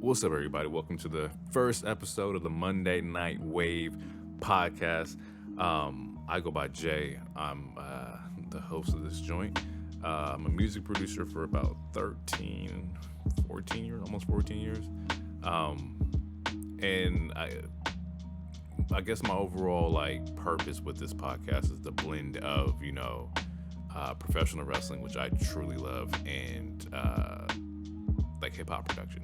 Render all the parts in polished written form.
What's up, everybody? Welcome to the first episode of the Monday Night Wave podcast. I go by Jay. I'm the host of this joint. I'm a music producer for about 14 years, almost 14 years. And I guess my overall purpose with this podcast is the blend of professional wrestling, which I truly love, and hip hop production.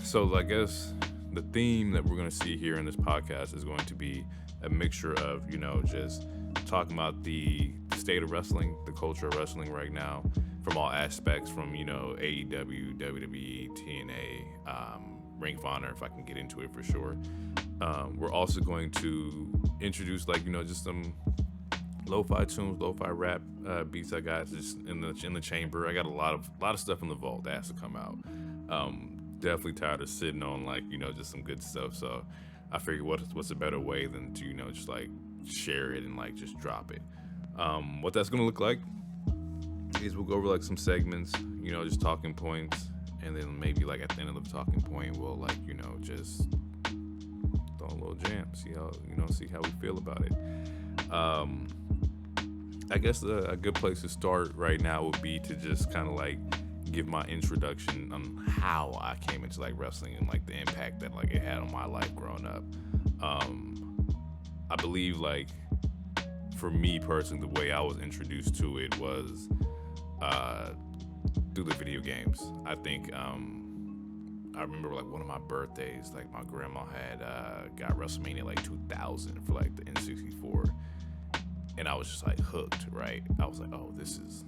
So I guess the theme that we're going to see here in this podcast is going to be a mixture of, just talking about the state of wrestling, the culture of wrestling right now, from all aspects, from, AEW, WWE, TNA, Ring of Honor, if I can get into it for sure. We're also going to introduce, just some lo-fi tunes, lo-fi rap beats I got just in the chamber. I got a lot of stuff in the vault that has to come out. Definitely tired of sitting on just some good stuff. So I figured what's a better way than to just share it and just drop it. What that's gonna look like is we'll go over some segments, just talking points, and then maybe at the end of the talking point we'll just throw a little jam, see how we feel about it. I guess a good place to start right now would be to just kind of give my introduction on how I came into wrestling and the impact that it had on my life growing up. I believe for me personally, the way I was introduced to it was through the video games. I think I remember one of my birthdays, my grandma had got WrestleMania 2000 for the N64, and I was just hooked. Right, I was oh, this is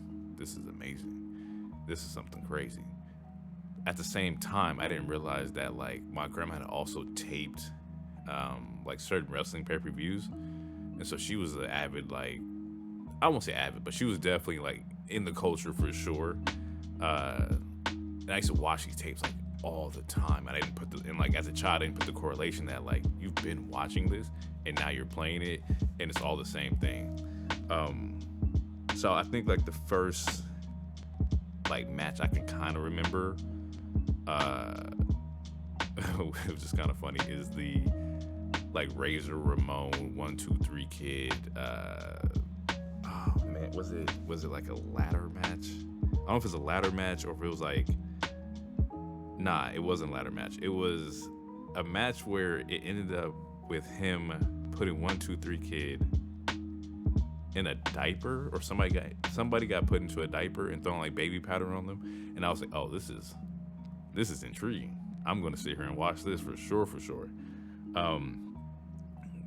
amazing. This is something crazy. At the same time, I didn't realize that my grandma had also taped certain wrestling pay-per-views, and so she was an avid I won't say avid, but she was definitely in the culture for sure. And I used to watch these tapes all the time. And I didn't put as a child, I didn't put the correlation that you've been watching this and now you're playing it, and it's all the same thing. So I think the first match I can kind of remember, it was just kind of funny, is the Razor Ramon 1 2 3 Kid. Oh man, was it a ladder match? I don't know if it's a ladder match or if it was nah, it wasn't a ladder match. It was a match where it ended up with him putting 1 2 3 Kid in a diaper, or somebody got put into a diaper and thrown baby powder on them, and I was oh, this is intriguing. I'm gonna sit here and watch this for sure.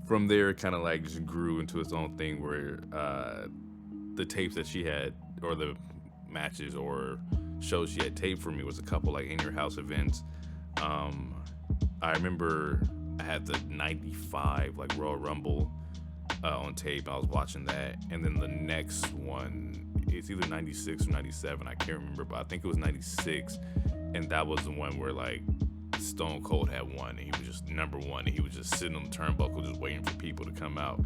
From there, kind of just grew into its own thing where the tapes that she had, or the matches or shows she had taped for me, was a couple In Your House events. I remember I had the 95 Royal Rumble on tape. I was watching that, and then the next one, it's either 96 or 97, I can't remember, but I think it was 96, and that was the one where Stone Cold had won, and he was just number one, and he was just sitting on the turnbuckle just waiting for people to come out.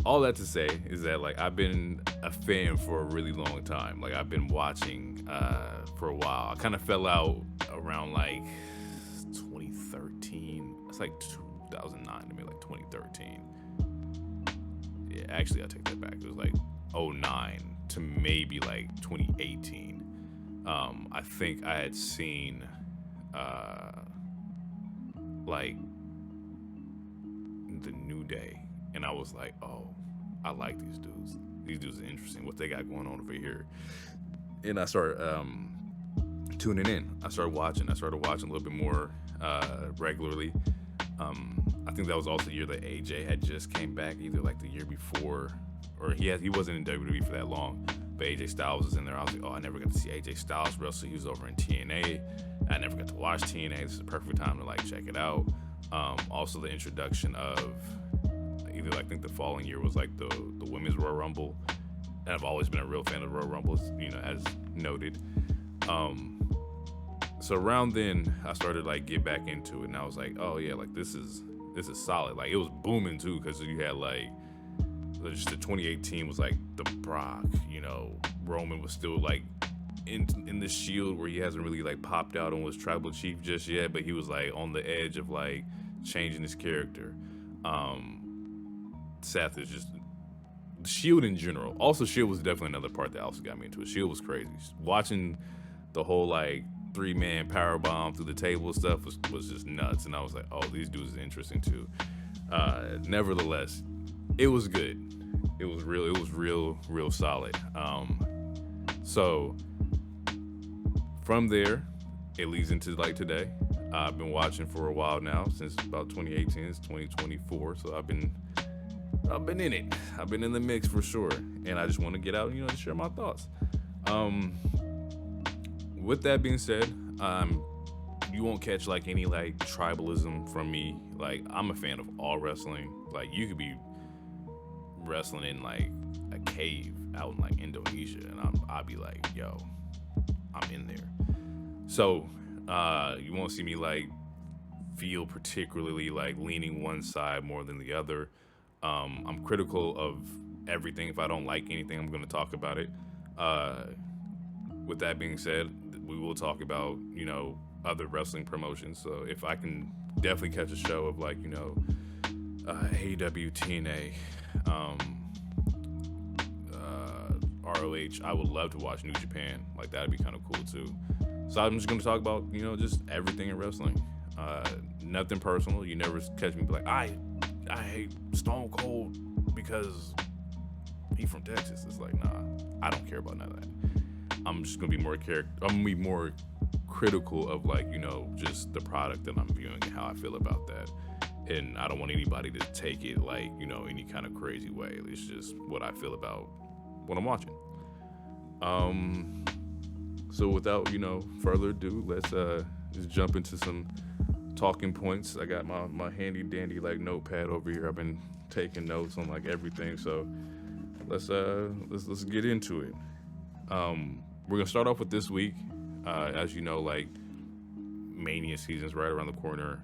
All that to say is that I've been a fan for a really long time. I've been watching for a while. I kind of fell out around 2013. It's 2009 to me, 2013. Yeah, actually, I take that back. It was '09 to maybe 2018. I think I had seen the New Day, and I was oh, I like these dudes. These dudes are interesting. What they got going on over here? And I started tuning in. I started watching a little bit more regularly. I think that was also the year that AJ had just came back, either the year before, or he wasn't in WWE for that long, but AJ Styles was in there. I was oh, I never got to see AJ Styles wrestle. He was over in TNA. I never got to watch TNA. This is the perfect time to check it out. Also the introduction of either I think the following year was the Women's Royal Rumble, and I've always been a real fan of Royal Rumbles, as noted. So around then I started get back into it, and I was oh yeah, this is solid. It was booming too, because you had just the 2018 was the Brock, Roman was still in the Shield where he hasn't really like popped out and was tribal chief just yet, but he was like on the edge of like changing his character. Seth is just Shield in general. Also, Shield was definitely another part that also got me into it. Shield was crazy. Watching the whole like 3-man power bomb through the table stuff was just nuts, and I was like, oh, these dudes are interesting too. Nevertheless, it was good. It was real solid. So from there, it leads into like today. I've been watching for a while now, since about 2018. It's 2024, so I've been in it. I've been in the mix for sure, and I just want to get out, and to share my thoughts. With that being said, you won't catch like any like tribalism from me. Like, I'm a fan of all wrestling. Like, you could be wrestling in like a cave out in like Indonesia, and I'll be like, yo, I'm in there. So you won't see me like feel particularly like leaning one side more than the other. I'm critical of everything. If I don't like anything, I'm going to talk about it. With that being said, we will talk about, other wrestling promotions. So if I can definitely catch a show of like, AEW, TNA, ROH, I would love to watch New Japan. Like, that'd be kind of cool too. So I'm just going to talk about, just everything in wrestling. Nothing personal. You never catch me be like, I hate Stone Cold because he from Texas. It's like, nah, I don't care about none of that. I'm just gonna be more critical of like, just the product that I'm viewing and how I feel about that. And I don't want anybody to take it like, any kind of crazy way. It's just what I feel about what I'm watching. So without, further ado, let's just jump into some talking points. I got my handy dandy like notepad over here. I've been taking notes on like everything. So let's get into it. We're gonna start off with this week. As you know, like Mania season's right around the corner.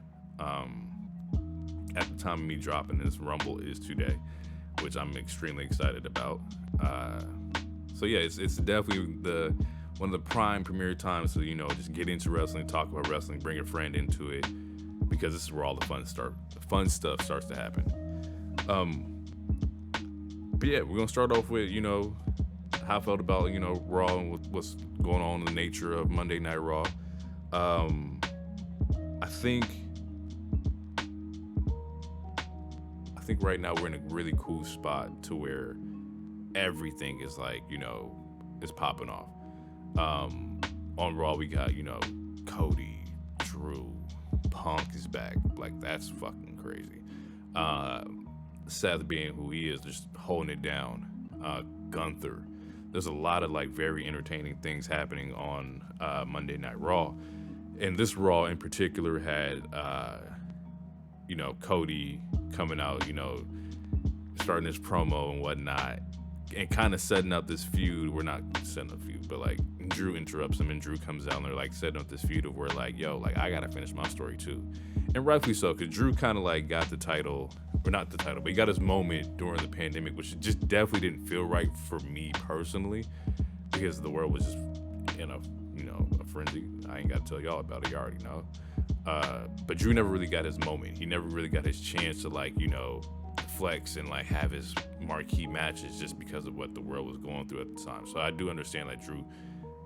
At the time of me dropping this, Rumble is today, which I'm extremely excited about. So yeah, it's definitely one of the prime premier times to just get into wrestling, talk about wrestling, bring a friend into it, because this is where all the fun stuff starts to happen. But yeah, we're gonna start off with how I felt about Raw and what's going on in the nature of Monday Night Raw. I think right now we're in a really cool spot to where everything is like is popping off. On Raw we got Cody, Drew, Punk is back. Like, that's fucking crazy. Seth being who he is, just holding it down. Gunther. There's a lot of like very entertaining things happening on Monday Night Raw, and this Raw in particular had Cody coming out, starting his promo and whatnot, and kind of setting up this feud. We're not setting up a feud, but like Drew interrupts him, and Drew comes out, and they're like setting up this feud of where like, yo, like I gotta finish my story too, and rightfully so, because Drew kind of like got the title. Or not the title, but he got his moment during the pandemic, which just definitely didn't feel right for me personally, because the world was just in a frenzy. I ain't got to tell y'all about it, you already know. But Drew never really got his moment. He never really got his chance to like, flex and like have his marquee matches, just because of what the world was going through at the time. So I do understand that Drew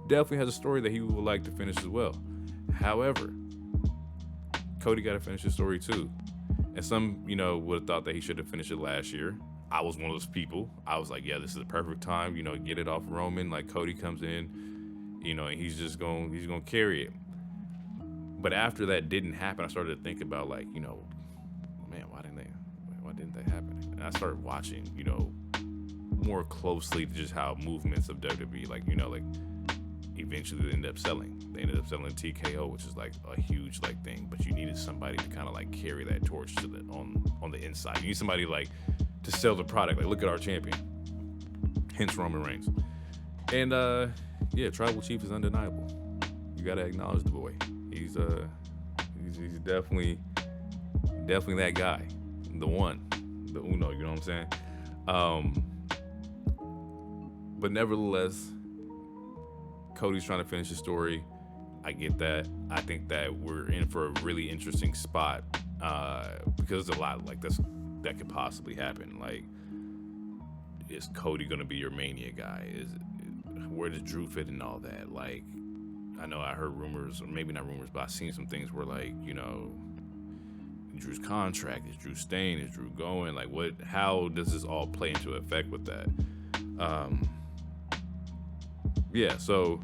definitely has a story that he would like to finish as well. However, Cody got to finish his story too. And some, would have thought that he should have finished it last year. I was one of those people. I was like, yeah, this is the perfect time, get it off Roman. Like, Cody comes in, and he's going to carry it. But after that didn't happen, I started to think about like, man, why didn't that happen? And I started watching, more closely to just how movements of WWE, like, like eventually they ended up selling. They ended up selling TKO, which is like a huge like thing, but you needed somebody to kind of like carry that torch to on the inside. You need somebody like to sell the product. Like, look at our champion, hence Roman Reigns. And yeah, Tribal Chief is undeniable. You gotta acknowledge the boy. He's definitely that guy, the one, the uno. You know what I'm saying? But nevertheless, Cody's trying to finish his story. I get that. I think that we're in for a really interesting spot because there's a lot like this that could possibly happen. Like, is Cody gonna be your Mania guy? Where does Drew fit in all that? Like, I know I heard rumors, or maybe not rumors, but I've seen some things where, like, Drew's contract, is Drew staying, is Drew going? Like, how does this all play into effect with that? Yeah, so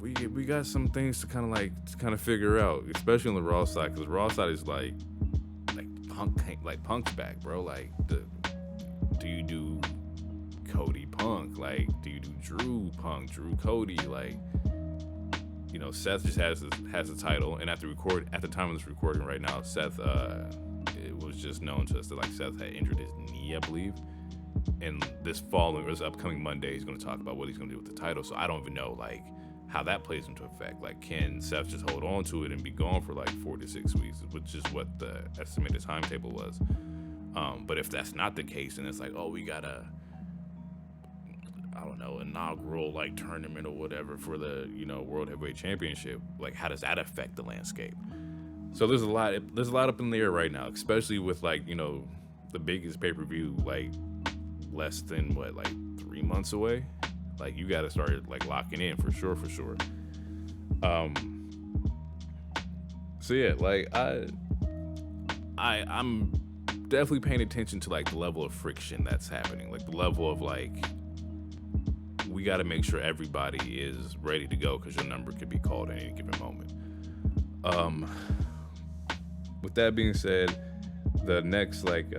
we got some things to kind of figure out, especially on the Raw side, because the Raw side is like Punk's back, bro. Like, do you do Cody Punk? Like, do you do Drew Punk, Drew Cody? Like, Seth just has the title, and at the time of this recording right now, Seth it was just known to us that, like, Seth had injured his knee, I believe. And this upcoming Monday, he's going to talk about what he's going to do with the title. So I don't even know, like, how that plays into effect. Like, can Seth just hold on to it and be gone for like 4 to 6 weeks, which is what the estimated timetable was. But if that's not the case, and it's like, oh, we got inaugural like tournament or whatever for the World Heavyweight Championship, like, how does that affect the landscape? So there's a lot up in the air right now, especially with, like, the biggest pay-per-view like less than 3 months away. Like, you got to start like locking in for sure. So yeah, like, I'm definitely paying attention to, like, the level of friction that's happening, like the level of, like, we got to make sure everybody is ready to go because your number could be called at any given moment. With that being said, the next I think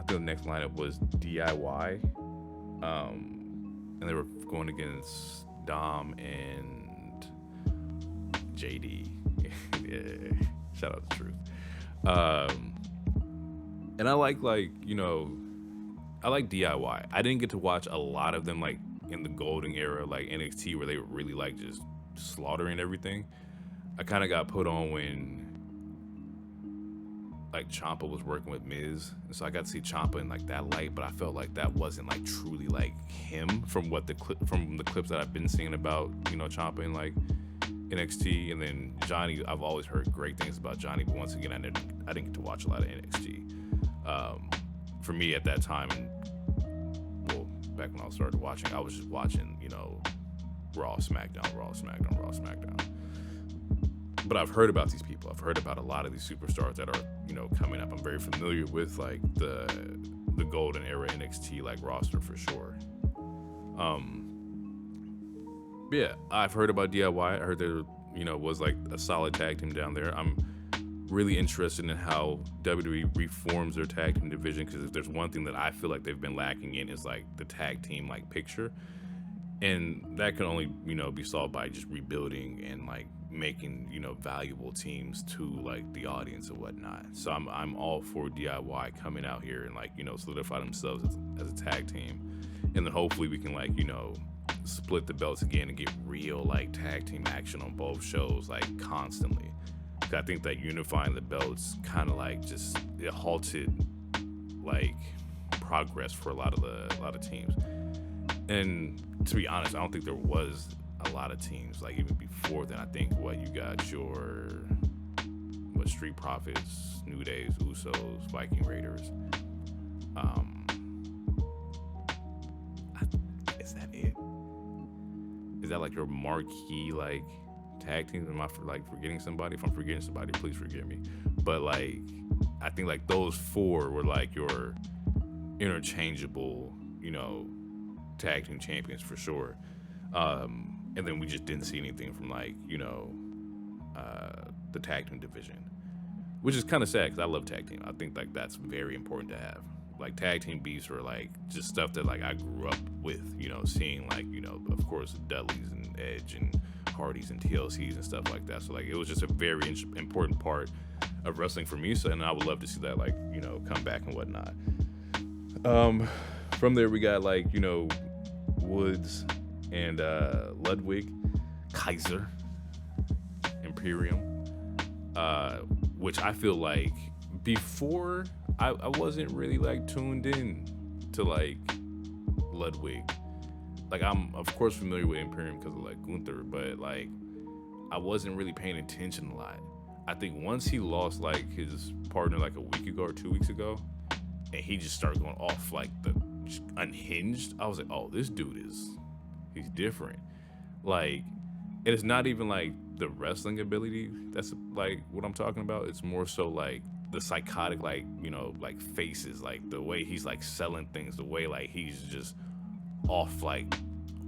the next lineup was DIY, and they were going against Dom and JD. Yeah, shout out to Truth. And I like DIY. I didn't get to watch a lot of them, like, in the golden era, like NXT, where they were really, like, just slaughtering everything. I kind of got put on when, like, Ciampa was working with Miz, and so I got to see Ciampa in, like, that light, but I felt like that wasn't, like, truly, like, him from the clips that I've been seeing about, Ciampa in, like, NXT. And then Johnny, I've always heard great things about Johnny, but once again, I didn't get to watch a lot of NXT. For me at that time, back when I started watching, I was just watching, Raw, SmackDown. But I've heard about these people. I've heard about a lot of these superstars that are, coming up. I'm very familiar with, like, the golden era NXT, like, roster for sure. Yeah, I've heard about DIY. I heard there, was, like, a solid tag team down there. I'm really interested in how WWE reforms their tag team division, because if there's one thing that I feel like they've been lacking in, is, like, the tag team, like, picture. And that can only, be solved by just rebuilding and, like, making, valuable teams to, like, the audience and whatnot. So I'm all for DIY coming out here and, like, solidify themselves as a tag team. And then hopefully we can, like, split the belts again and get real, like, tag team action on both shows, like, constantly. I think that unifying the belts kind of, like, just it halted, like, progress for a lot of teams. And to be honest, I don't think there was a lot of teams, like, even before then. I think you got your Street Profits, New Days, Usos, Viking Raiders. Is that it? Is that, like, your marquee, like, tag teams? Am I forgetting somebody? If I'm forgetting somebody, please forgive me. But, like, I think, like, those four were, like, your interchangeable, tag team champions for sure. And then we just didn't see anything from, like, the tag team division, which is kind of sad because I love tag team. I think, like, that's very important to have. Like, tag team beefs are, like, just stuff that, like, I grew up with, seeing, like, of course, Dudleys and Edge and Hardys and TLCs and stuff like that. So, like, it was just a very important part of wrestling for me. So, and I would love to see that, like, come back and whatnot. From there, we got, like, Woods and Ludwig, Kaiser, Imperium, which I feel like before I wasn't really, like, tuned in to, like, Ludwig, like I'm of course familiar with Imperium because of like Gunther, but like I wasn't really paying attention a lot. I think once he lost like his partner like a week ago or 2 weeks ago, and he just started going off like the just unhinged. I was like, oh, this dude is he's different. Like, it is not even like the wrestling ability that's like what I'm talking about. It's more so like the psychotic, like like faces, like the way he's like selling things, the way like he's just off like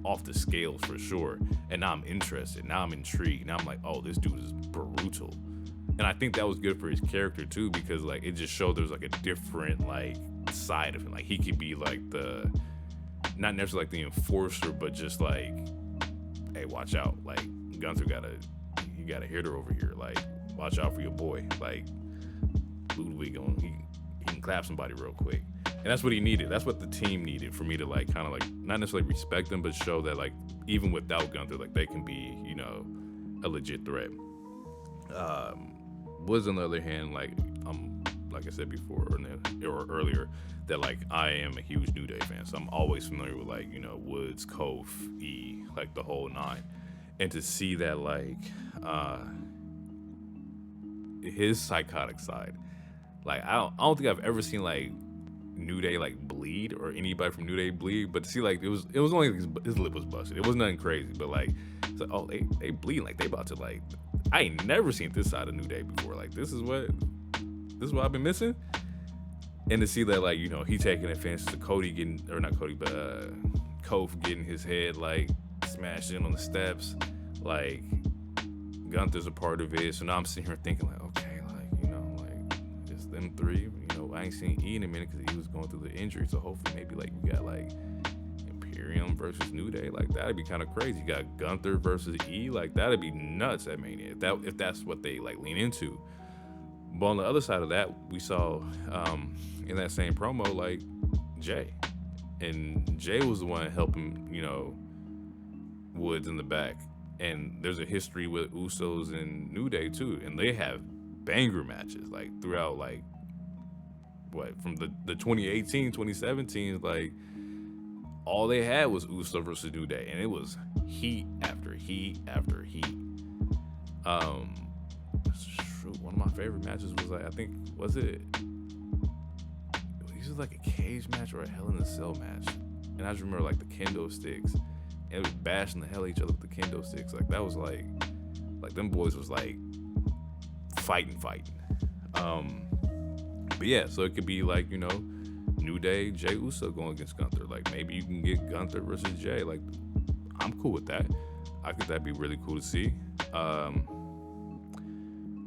off the scales for sure. And now I'm interested. Now I'm intrigued. Now I'm like, oh, this dude is brutal. And I think that was good for his character too, because like it just showed there's like a different like side of him. Like he could be like the not necessarily like the enforcer, but just like, hey, watch out. Like Gunther he got a hitter over here. Like, watch out for your boy. Like Ludwig he can clap somebody real quick. And that's what he needed. That's what the team needed for me to like kind of like not necessarily respect them, but show that like even without Gunther, like they can be, a legit threat. Woods on the other hand, like I said before or earlier, that like I am a huge New Day fan, so I'm always familiar with like Woods, Kof, E, like the whole nine, and to see that like his psychotic side, like I don't think I've ever seen like New Day like bleed or anybody from New Day bleed, but to see like it was only like his lip was busted. It was nothing crazy, but like it's like, oh, they bleed, like they about to like. I ain't never seen this side of New Day before. Like this is what I've been missing. And to see that like he taking offense to Cody getting, or not Cody, but Kof getting his head like smashed in on the steps, like Gunther's a part of it. So now I'm sitting here thinking like, okay, like like it's them three. I ain't seen E in a minute because he was going through the injury. So hopefully maybe like we got like Imperium versus New Day. Like that'd be kind of crazy. You got Gunther versus E. Like that'd be nuts at Mania if that's what they like lean into. But on the other side of that, we saw in that same promo like Jay, and Jay was the one helping Woods in the back. And there's a history with Usos and New Day too, and they have banger matches like throughout like from the 2018 2017, like all they had was Uso versus New Day, and it was heat after heat after heat. One of my favorite matches was like, I think was it was like a cage match or a Hell in a Cell match, and I just remember like the kendo sticks, and it was bashing the hell out of each other with the kendo sticks. Like that was like them boys was like fighting. But yeah, so it could be like New Day, Jay Uso going against Gunther. Like maybe you can get Gunther versus Jay. Like I'm cool with that. I think that'd be really cool to see.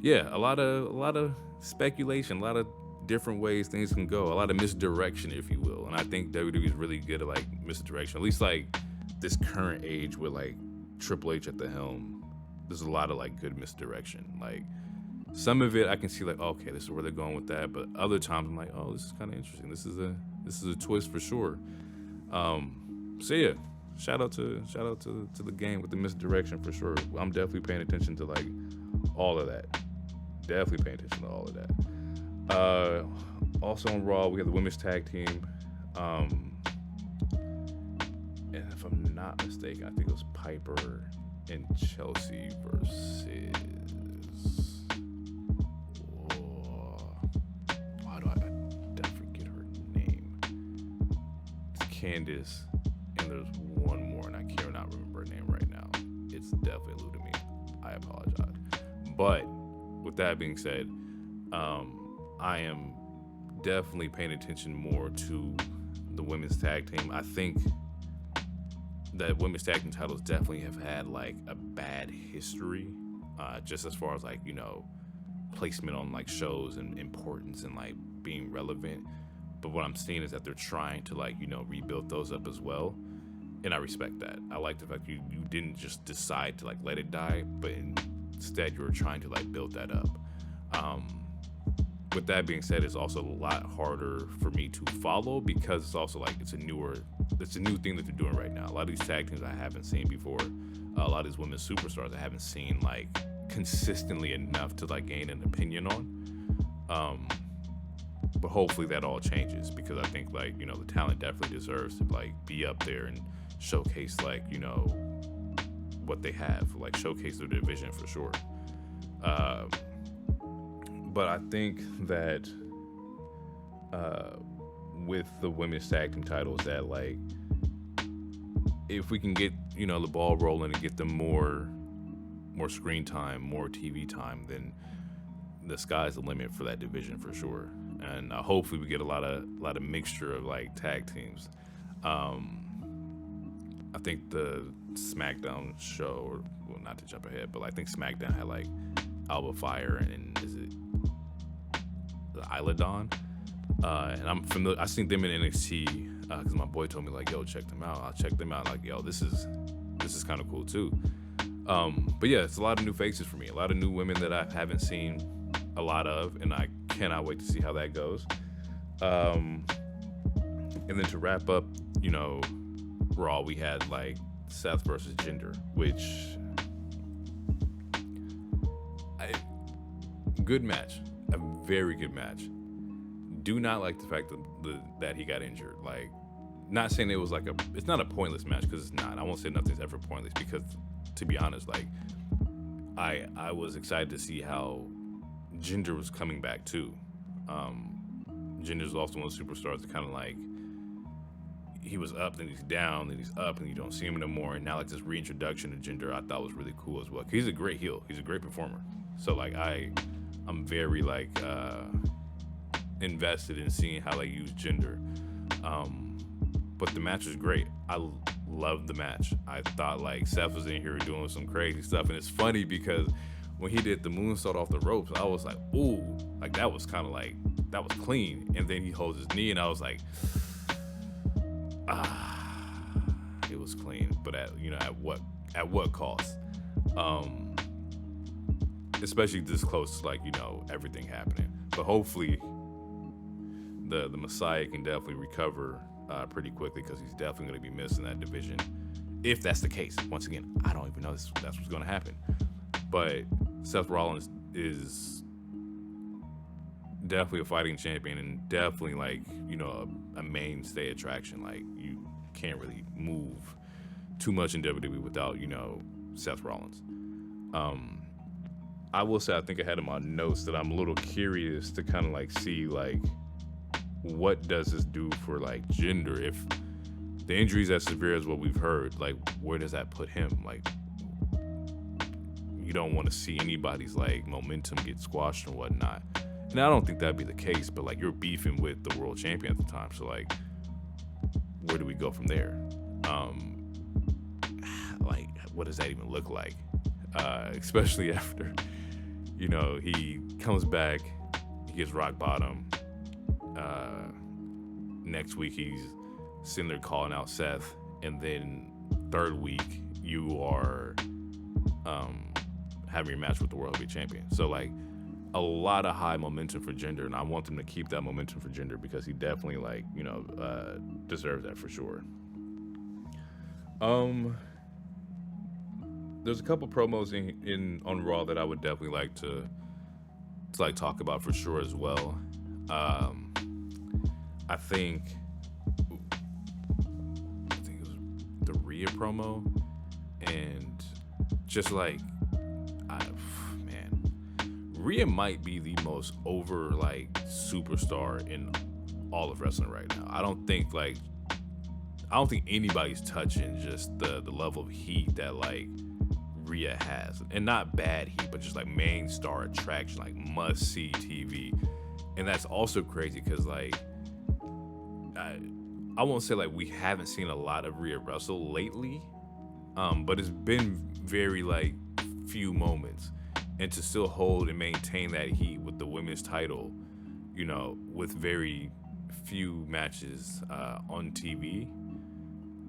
Yeah, a lot of speculation, a lot of different ways things can go, a lot of misdirection, if you will. And I think WWE is really good at like misdirection. At least like this current age with like Triple H at the helm, there's a lot of like good misdirection. Like some of it I can see like, okay, this is where they're going with that, but other times I'm like, oh, this is kind of interesting. This is a twist for sure. So yeah, shout out to the game with the misdirection for sure. I'm definitely paying attention to like all of that. Definitely paying attention to all of that. Also on Raw, we have the women's tag team. And if I'm not mistaken, I think it was Piper and Chelsea versus. Why do I forget her name? It's Candice, and there's one more, and I cannot remember her name right now. It's definitely eluded me. I apologize. But with that being said, I am definitely paying attention more to the women's tag team. I think that women's tag team titles definitely have had like a bad history, just as far as like placement on like shows and importance and like being relevant. But what I'm seeing is that they're trying to like rebuild those up as well, and I respect that. I like the fact you didn't just decide to like let it die, but instead you were trying to like build that up. With that being said, it's also a lot harder for me to follow because it's also like it's a new thing that they're doing right now. A lot of these tag teams I haven't seen before. A lot of these women's superstars I haven't seen like consistently enough to like gain an opinion on. But hopefully that all changes, because I think like the talent definitely deserves to like be up there and showcase like, what they have, like showcase their division for sure. Uh, but I think that with the women's tag team titles, that like if we can get the ball rolling and get them more screen time, more TV time, then the sky's the limit for that division for sure. And hopefully we get a lot of mixture of like tag teams. I think the SmackDown show, or well, not to jump ahead, but I think SmackDown had like Alba Fire and is it the Isla Dawn? And I'm familiar. I seen them in NXT because my boy told me like, "Yo, check them out." I'll check them out. Like, yo, this is kind of cool too. But yeah, it's a lot of new faces for me. A lot of new women that I haven't seen a lot of, and I cannot wait to see how that goes. And then to wrap up, Raw, we had like Seth versus Jinder, which good match, a very good match. Do not like the fact that he got injured. Like, not saying it was like it's not a pointless match, because it's not. I won't say nothing's ever pointless, because to be honest, like I was excited to see how Jinder was coming back too. Jinder's also one of the superstars that kind of like, he was up, then he's down, then he's up, and you don't see him anymore. And now like this reintroduction of Jinder, I thought was really cool as well. 'Cause he's a great heel. He's a great performer. So like I'm very like invested in seeing how they use Jinder. But the match was great. I loved the match. I thought like Seth was in here doing some crazy stuff, and it's funny because when he did the moonsault off the ropes, I was like, ooh, like that was kind of like, that was clean. And then he holds his knee, and I was like, it was clean, but at what cost? Especially this close to like everything happening. But hopefully the Messiah can definitely recover pretty quickly, because he's definitely going to be missing that division if that's the case. Once again, I don't even know that's what's going to happen. But Seth Rollins is definitely a fighting champion, and definitely like a mainstay attraction. Like, you can't really move too much in WWE without Seth Rollins. I will say, I think I had in my notes that I'm a little curious to kind of like see like what does this do for like Jinder. If the injury's as severe as what we've heard, like where does that put him? Like, you don't want to see anybody's like momentum get squashed and whatnot. And I don't think that'd be the case, but like, you're beefing with the world champion at the time, so like, where do we go from there? Like, what does that even look like? Especially after he comes back, he gets rock bottom. Next week he's sitting there calling out Seth, and then third week you are having your match with the world heavyweight champion. So like, a lot of high momentum for Jinder, and I want them to keep that momentum for Jinder, because he definitely like deserves that for sure. There's a couple promos in on Raw that I would definitely like to like talk about for sure as well. I think it was the Rhea promo, and just like, Rhea might be the most over like superstar in all of wrestling right now. I don't think anybody's touching just the level of heat that like Rhea has, and not bad heat, but just like main star attraction, like must see TV. And that's also crazy because like I won't say like we haven't seen a lot of Rhea wrestle lately, but it's been very like few moments. And to still hold and maintain that heat with the women's title, with very few matches on TV,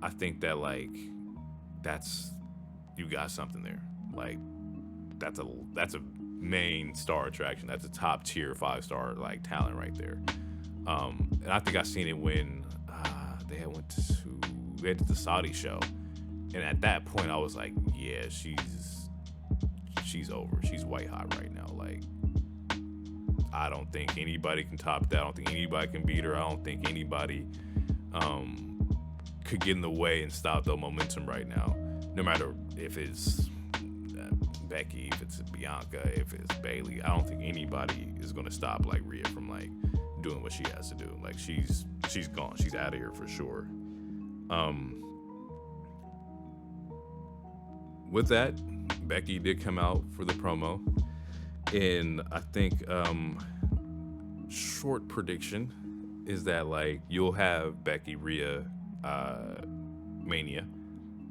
I think that like you got something there. Like, that's a main star attraction. That's a top tier 5-star like talent right there. And I think I seen it when they did the Saudi show, and at that point I was like, yeah, she's over. She's white hot right now. Like, I don't think anybody can top that. I don't think anybody can beat her. I don't think anybody could get in the way and stop the momentum right now. No matter if it's Becky, if it's Bianca, if it's Bailey, I don't think anybody is gonna stop like Rhea from like doing what she has to do. Like she's gone. She's out of here for sure. With that, Becky did come out for the promo, and I think short prediction is that like you'll have Becky Rhea Mania.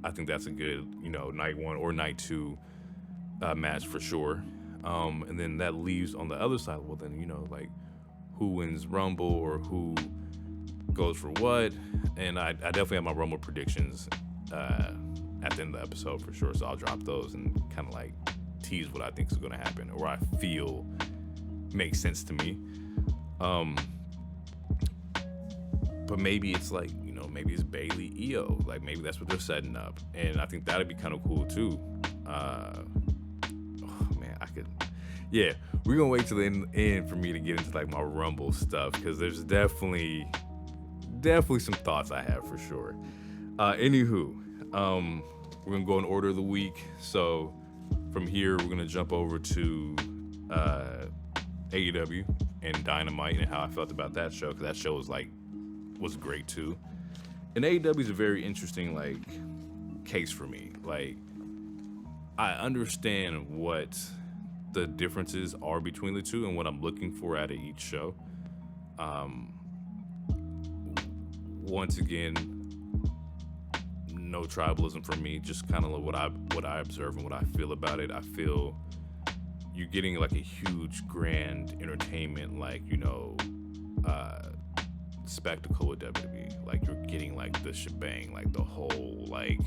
I think that's a good, night 1 or night 2 match for sure. And then that leaves on the other side, well then, like who wins Rumble or who goes for what. And I definitely have my Rumble predictions at the end of the episode for sure. So I'll drop those and kind of like tease what I think is going to happen or I feel makes sense to me. But maybe it's like, maybe it's Bailey Io. Like maybe that's what they're setting up. And I think that'd be kind of cool too. Yeah, we're going to wait till the end for me to get into like my Rumble stuff because there's definitely some thoughts I have for sure. Anywho, we're going to go in order of the week. So from here, we're going to jump over to AEW and Dynamite and how I felt about that show because that show was great too. And AEW is a very interesting like case for me. Like I understand what the differences are between the two and what I'm looking for out of each show. Once again, no tribalism for me, just kind of what I observe and what I feel about it. I feel you're getting like a huge grand entertainment, like, spectacle with WWE. Like you're getting like the shebang, like the whole like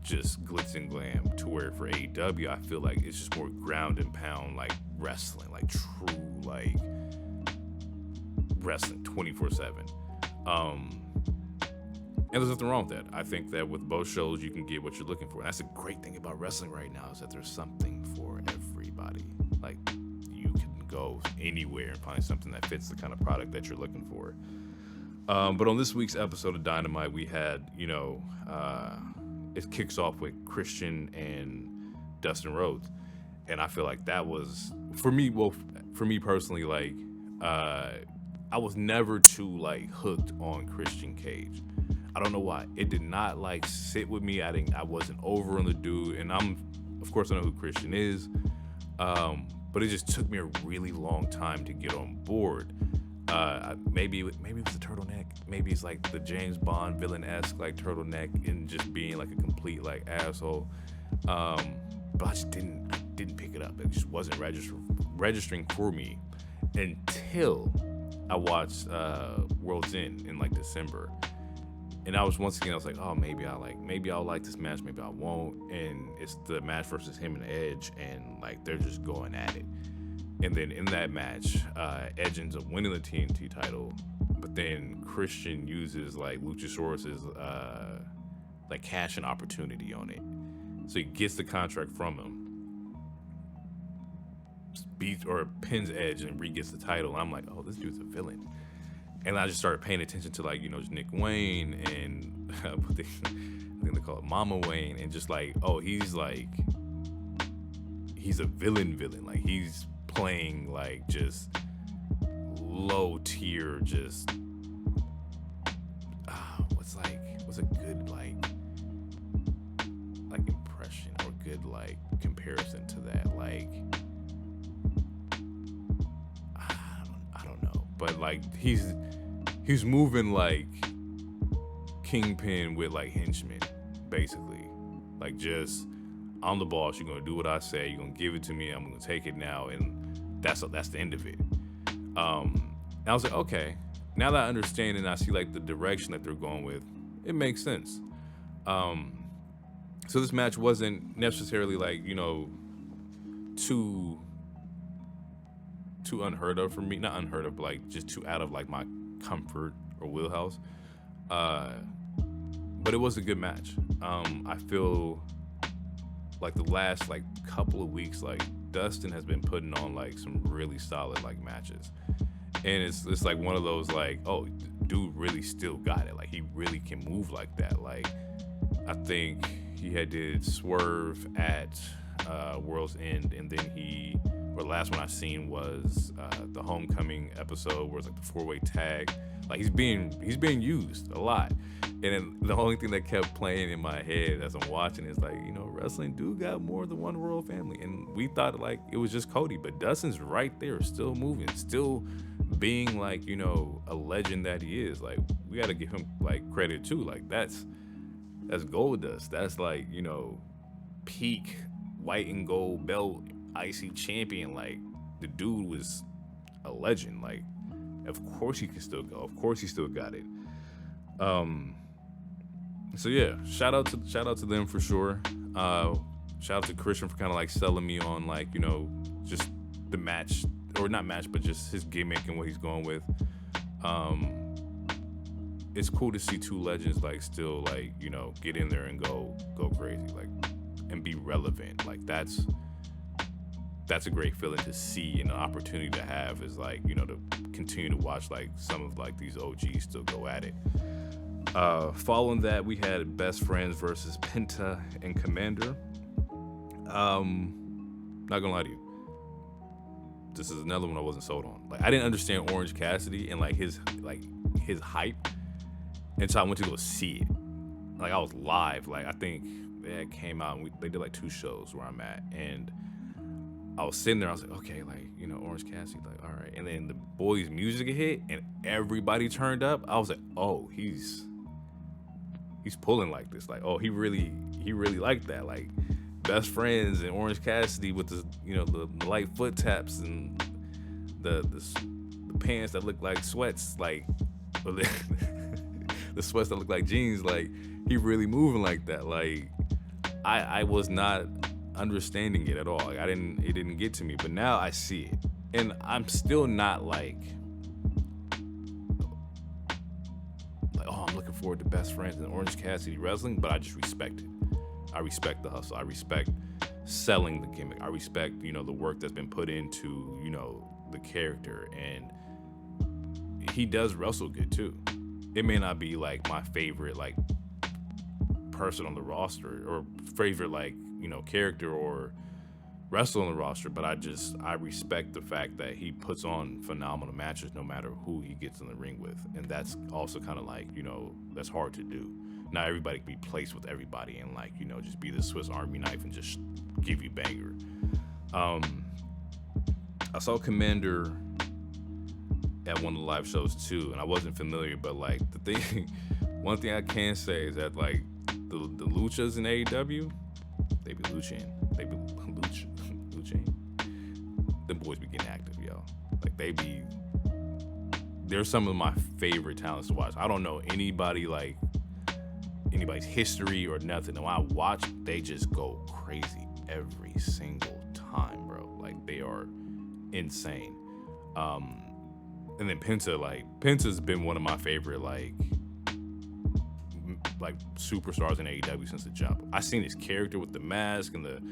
just glitz and glam, to where for AEW I feel like it's just more ground and pound like wrestling, like true like wrestling 24/7. And there's nothing wrong with that. I think that with both shows you can get what you're looking for. And that's a great thing about wrestling right now is that there's something for everybody. Like you can go anywhere and find something that fits the kind of product that you're looking for. But on this week's episode of Dynamite, we had, it kicks off with Christian and Dustin Rhodes. And I feel like that was, for me personally, like, I was never too, like, hooked on Christian Cage. I don't know why. It did not, like, sit with me. I wasn't over on the dude. And of course, I know who Christian is. But it just took me a really long time to get on board. Maybe it was the turtleneck. Maybe it's like the James Bond villain-esque like turtleneck and just being like a complete like asshole. But I just didn't pick it up. It just wasn't registering for me until I watched World's End in like December. And I was like, oh, maybe I'll like this match, maybe I won't. And it's the match versus him and Edge, and like they're just going at it. And then in that match, Edge ends up winning the TNT title, but then Christian uses like Luchasaurus's like cash-in opportunity on it. So he gets the contract from him, beats or pins Edge, and re-gets the title. And I'm like, oh, this dude's a villain. And I just started paying attention to like, Nick Wayne and I think they call it Mama Wayne, and just like, oh, he's a villain. Like he's playing like just low tier, just what's a good like impression or good like comparison to that, like I don't know, but like he's moving like Kingpin with like henchmen, basically. Like just, I'm the boss, you're gonna do what I say, you're gonna give it to me, I'm gonna take it now, and that's the end of it. And I was like, okay, now that I understand and I see like the direction that they're going with, it makes sense. So this match wasn't necessarily like, too unheard of for me. Not unheard of, but like just too out of like my comfort or wheelhouse. But it was a good match. I feel like the last like couple of weeks, like Dustin has been putting on like some really solid like matches. And it's like one of those like, oh, dude really still got it. Like he really can move like that. Like I think he had did Swerve at World's End, and then or the last one I seen was the Homecoming episode where it's like the 4-way tag. Like he's being used a lot. And then the only thing that kept playing in my head as I'm watching is like, wrestling do got more than one royal family. And we thought like it was just Cody, but Dustin's right there, still moving, still being like, a legend that he is. Like we got to give him like credit too. Like that's gold dust. That's like, peak white and gold belt IC champion. Like the dude was a legend. Like of course he can still go. Of course he still got it. So yeah, shout out to them for sure. Shout out to Christian for kind of like selling me on like, just the match, or not match, but just his gimmick and what he's going with. It's cool to see two legends like still like, get in there and go crazy, like, and be relevant. Like that's a great feeling to see, and an opportunity to have is like, to continue to watch like some of like these OGs still go at it. Following that, we had Best Friends versus Penta and Commander. Not gonna lie to you, this is another one I wasn't sold on. Like I didn't understand Orange Cassidy and like his hype until I went to go see it. Like I was live. Like I think it came out and they did like 2 shows where I'm at, and I was sitting there. I was like, okay, like Orange Cassidy, like all right. And then the boys' music hit and everybody turned up. I was like, oh, he's pulling like this. Like, oh, he really liked that. Like Best Friends and Orange Cassidy with the the light foot taps and the pants that look like sweats, like the sweats that look like jeans. Like he really moving like that. Like I was not understanding it at all. Like it didn't get to me, but now I see it, and I'm still not like oh, I'm looking forward to Best Friends and Orange Cassidy wrestling, but I just respect it. I respect the hustle. I respect selling the gimmick. I respect, the work that's been put into, the character. And he does wrestle good too. It may not be like my favorite like person on the roster or favorite like, character or wrestler on the roster, but I respect the fact that he puts on phenomenal matches no matter who he gets in the ring with. And that's also kind of like, that's hard to do. Not everybody can be placed with everybody and like, just be the Swiss Army knife and just give you banger. I saw Commander at one of the live shows too, and I wasn't familiar, but like one thing I can say is that like the luchas in AEW, they be luching. The boys be getting active, yo. Like they're some of my favorite talents to watch. I don't know anybody's history or nothing. And when I watch, they just go crazy every single time, bro. Like they are insane. And then Penta's been one of my favorite like superstars in AEW since the jump. I seen his character with the mask and the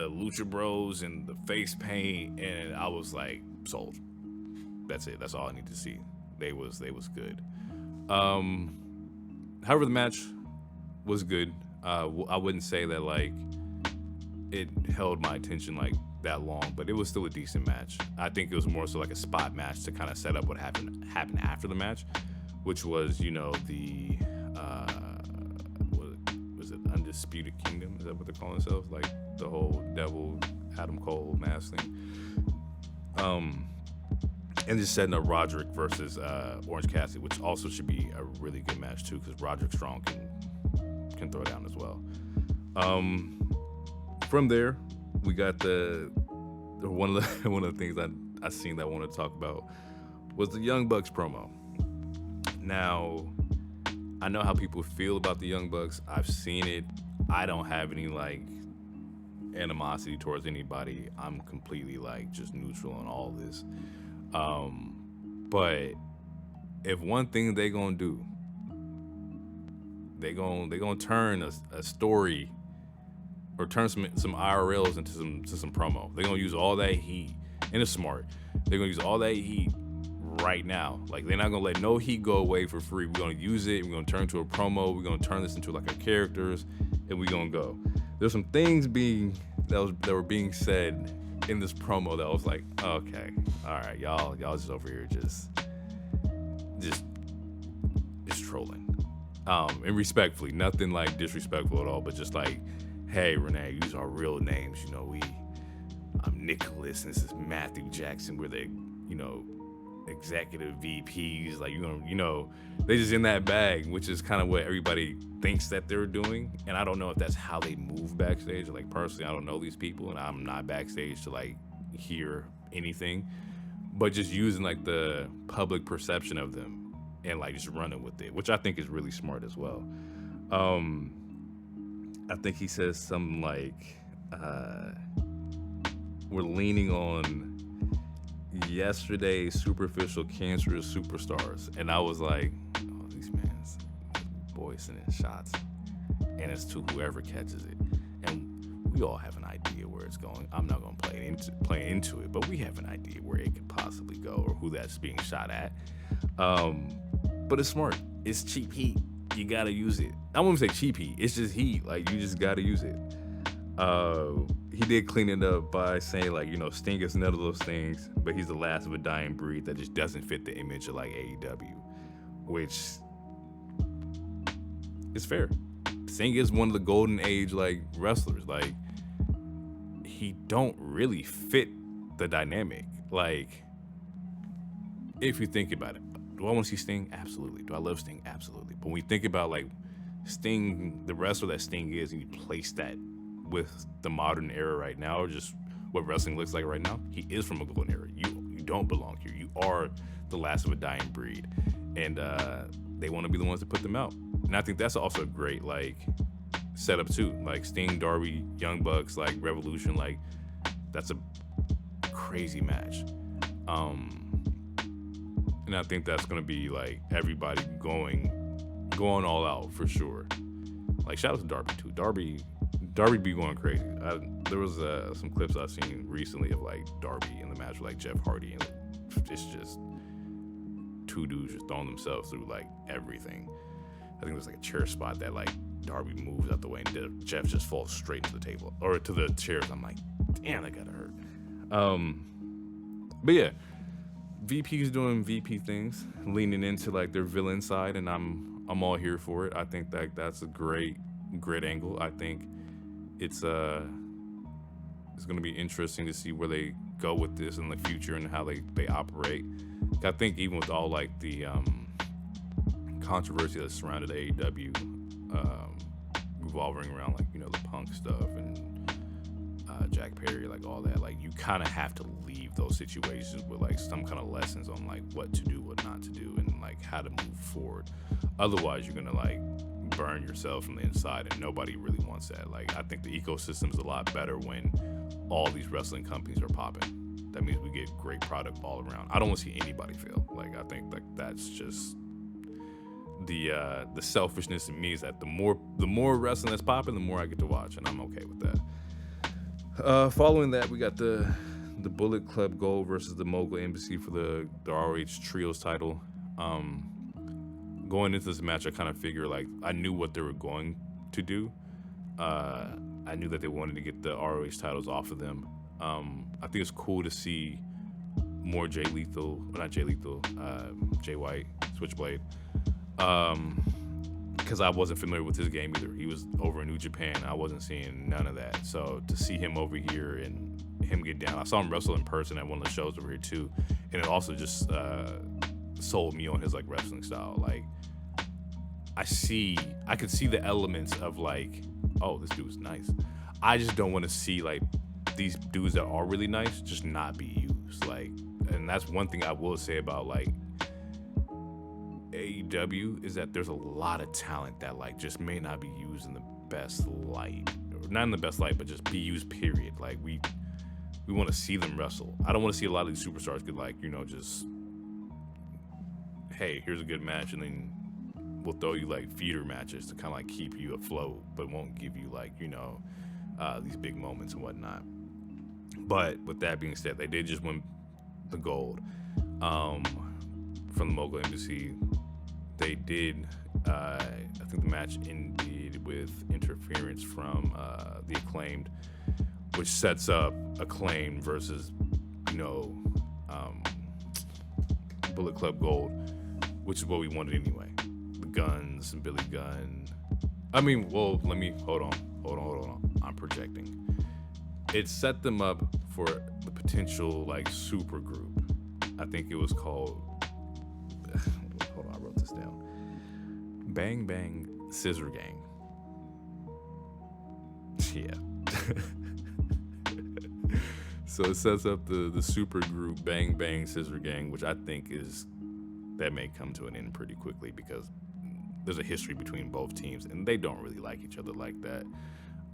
Lucha Bros and the face paint, and I was like sold. That's it. That's all I need to see. They was good. However, the match was good. I wouldn't say that like it held my attention like that long, but it was still a decent match. I think it was more so like a spot match to kind of set up what happened after the match, which was the what was it, Undisputed Kingdom? Is that what they're calling themselves? Like the whole Devil Adam Cole mask thing. And just setting up Roderick versus Orange Cassidy, which also should be a really good match too, because Roderick Strong can throw down as well. From there, we got one of the things I seen that I want to talk about was the Young Bucks promo. Now, I know how people feel about the Young Bucks. I've seen it. I don't have any like animosity towards anybody. I'm completely like just neutral on all this. But if one thing they gonna do, they gonna turn a story or turn some IRLs into some promo. They gonna use all that heat, and it's smart. They're gonna use all that heat right now. Like, they're not gonna let no heat go away for free. We're gonna use it. We're gonna turn to a promo. We're gonna turn this into like our characters, and we're gonna go. There's some things that were being said in this promo that I was like, okay, all right, y'all just over here just trolling. And respectfully, nothing like disrespectful at all, but just like, hey, Renee, use our real names. I'm Nicholas, and this is Matthew Jackson. We're the, executive VPs. Like, they just in that bag, which is kind of what everybody thinks that they're doing. And I don't know if that's how they move backstage. Like, personally, I don't know these people, and I'm not backstage to like hear anything, but just using like the public perception of them and like just running with it, which I think is really smart as well. I think he says something like, we're leaning on yesterday's superficial cancerous superstars. And I was like, oh, these man's boys sending shots, and it's to whoever catches it. And we all have an idea where it's going. I'm not going to play into it, but we have an idea where it could possibly go or who that's being shot at. But it's smart. It's cheap heat. You got to use it. I wouldn't say cheap heat. It's just heat. Like, you just got to use it. He did clean it up by saying, like, Sting is none of those things, but he's the last of a dying breed that just doesn't fit the image of like AEW, which is fair. Sting is one of the golden age like wrestlers. Like, he don't really fit the dynamic. Like, if you think about it, do I want to see Sting? Absolutely. Do I love Sting? Absolutely. But when we think about like Sting, the wrestler that Sting is, and you place that with the modern era right now, or just what wrestling looks like right now, he is from a golden era. You don't belong here. You are the last of a dying breed, and they want to be the ones to put them out. And I think that's also a great like setup too. Like Sting, Darby, Young Bucks, like Revolution, like that's a crazy match. And I think that's gonna be like everybody going all out for sure. Like, shout out to Darby too. Darby be going crazy. There was some clips I've seen recently of like Darby in the match with like Jeff Hardy, and it's just two dudes just throwing themselves through like everything. I think there's like a chair spot that like Darby moves out the way, and Jeff just falls straight to the table or to the chairs. I'm like, damn, that gotta hurt. But yeah, VP's doing VP things, leaning into like their villain side, and I'm all here for it. I think that that's a great angle. I think it's going to be interesting to see where they go with this in the future and how they operate. I think even with all like the controversy that surrounded AEW, revolving around like the Punk stuff and Jack Perry, like all that, like you kind of have to leave those situations with like some kind of lessons on like what to do, what not to do, and like how to move forward. Otherwise, you're gonna like burn yourself from the inside, and nobody really wants that. Like, I think the ecosystem's a lot better when all these wrestling companies are popping. That means we get great product all around. I don't want to see anybody fail. Like, I think like that's just the selfishness in me, is that the more wrestling that's popping, the more I get to watch, and I'm okay with that. Following that, we got the Bullet Club Gold versus the Mogul Embassy for the ROH Trios title. Going into this match, I kind of figured, like, I knew what they were going to do. I knew that they wanted to get the ROH titles off of them. I think it's cool to see more Jay White, Switchblade. Because I wasn't familiar with his game either. He was over in New Japan. I wasn't seeing none of that. So to see him over here and him get down, I saw him wrestle in person at one of the shows over here too, and it also just sold me on his like wrestling style. Like, I could see the elements of like, oh, this dude's nice. I just don't want to see like these dudes that are really nice just not be used. Like, and that's one thing I will say about like AEW, is that there's a lot of talent that like just may not be used in the best light, or not in the best light, but just be used, period. Like, we want to see them wrestle. I don't want to see a lot of these superstars get like, just, hey, here's a good match, and then we'll throw you like feeder matches to kind of like keep you afloat, but won't give you like, these big moments and whatnot. But with that being said, they did just win the gold. Um, from the Mogul Embassy, they did. I think the match ended with interference from the Acclaimed, which sets up Acclaimed versus, you know, um, Bullet Club Gold, which is what we wanted anyway. The Guns and Billy Gunn. I mean, well, let me hold on. I'm projecting. It set them up for the potential like super group. I think it was called. Hold on, I wrote this down. Bang Bang Scissor Gang. Yeah. So it sets up the super group Bang Bang Scissor Gang, which I think is that may come to an end pretty quickly because there's a history between both teams and they don't really like each other like that.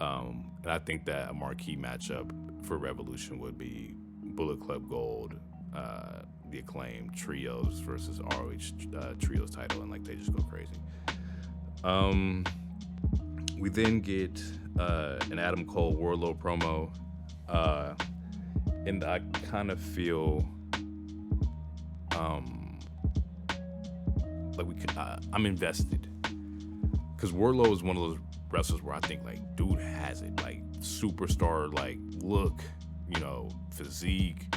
And I think that a marquee matchup for Revolution would be Bullet Club Gold, the Acclaimed Trios versus ROH Trios title, and like they just go crazy. We then get an Adam Cole Wardlow promo, and I kind of feel like we could. I'm invested because Wardlow is one of those wrestlers where I think like dude has it, like superstar like look, you know, physique.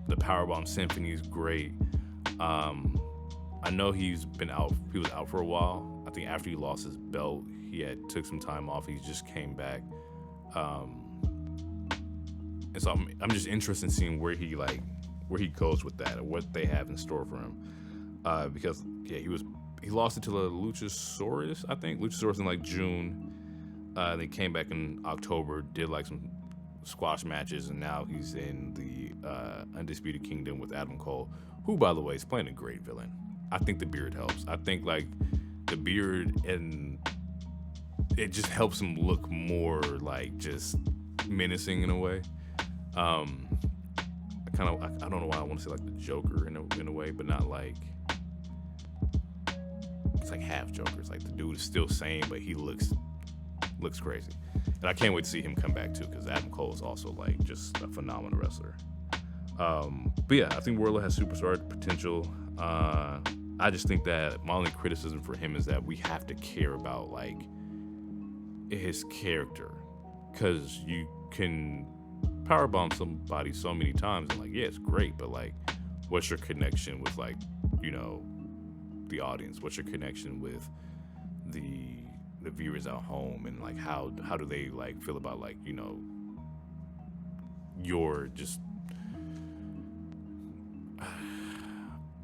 The Powerbomb Symphony is great. I know he's been out. He was out for a while. I think after he lost his belt, he had took some time off. He just came back, and so I'm just interested in seeing where he goes with that or what they have in store for him. Because yeah, he lost it to the Luchasaurus. I think Luchasaurus in like June. They came back in October, did like some squash matches, and now he's in the Undisputed Kingdom with Adam Cole, who, by the way, is playing a great villain. I think the beard helps. I think like the beard and it just helps him look more like just menacing in a way. I don't know why I want to say like the Joker in a way, but not like it's like half Joker. It's like the dude is still sane, but he looks crazy. And I can't wait to see him come back too, because Adam Cole is also like just a phenomenal wrestler. But yeah, I think Wardlow has superstar potential. I just think that my only criticism for him is that we have to care about like his character, because you can powerbomb somebody so many times and like yeah, it's great, but like what's your connection with like, you know, the audience? What's your connection with the viewers at home, and like how do they like feel about like, you know, your just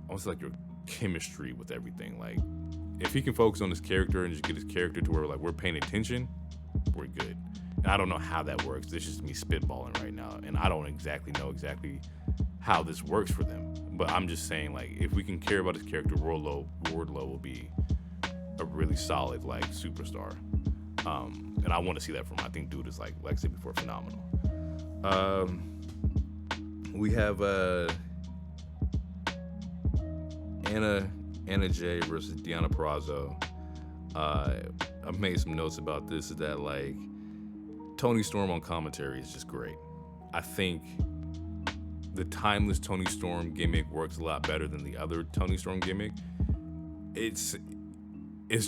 almost like your chemistry with everything. Like if he can focus on his character and just get his character to where like we're paying attention, we're good. And I don't know how that works. This is me spitballing right now, and I don't exactly know how this works for them, but I'm just saying like if we can care about his character, Wardlow will be a really solid like superstar, and I want to see that from him. I think dude is like I said before, phenomenal. We have Anna Jay versus Deonna Purrazzo. I made some notes about this. Is that like Toni Storm on commentary is just great. I think the timeless Toni Storm gimmick works a lot better than the other Toni Storm gimmick. It's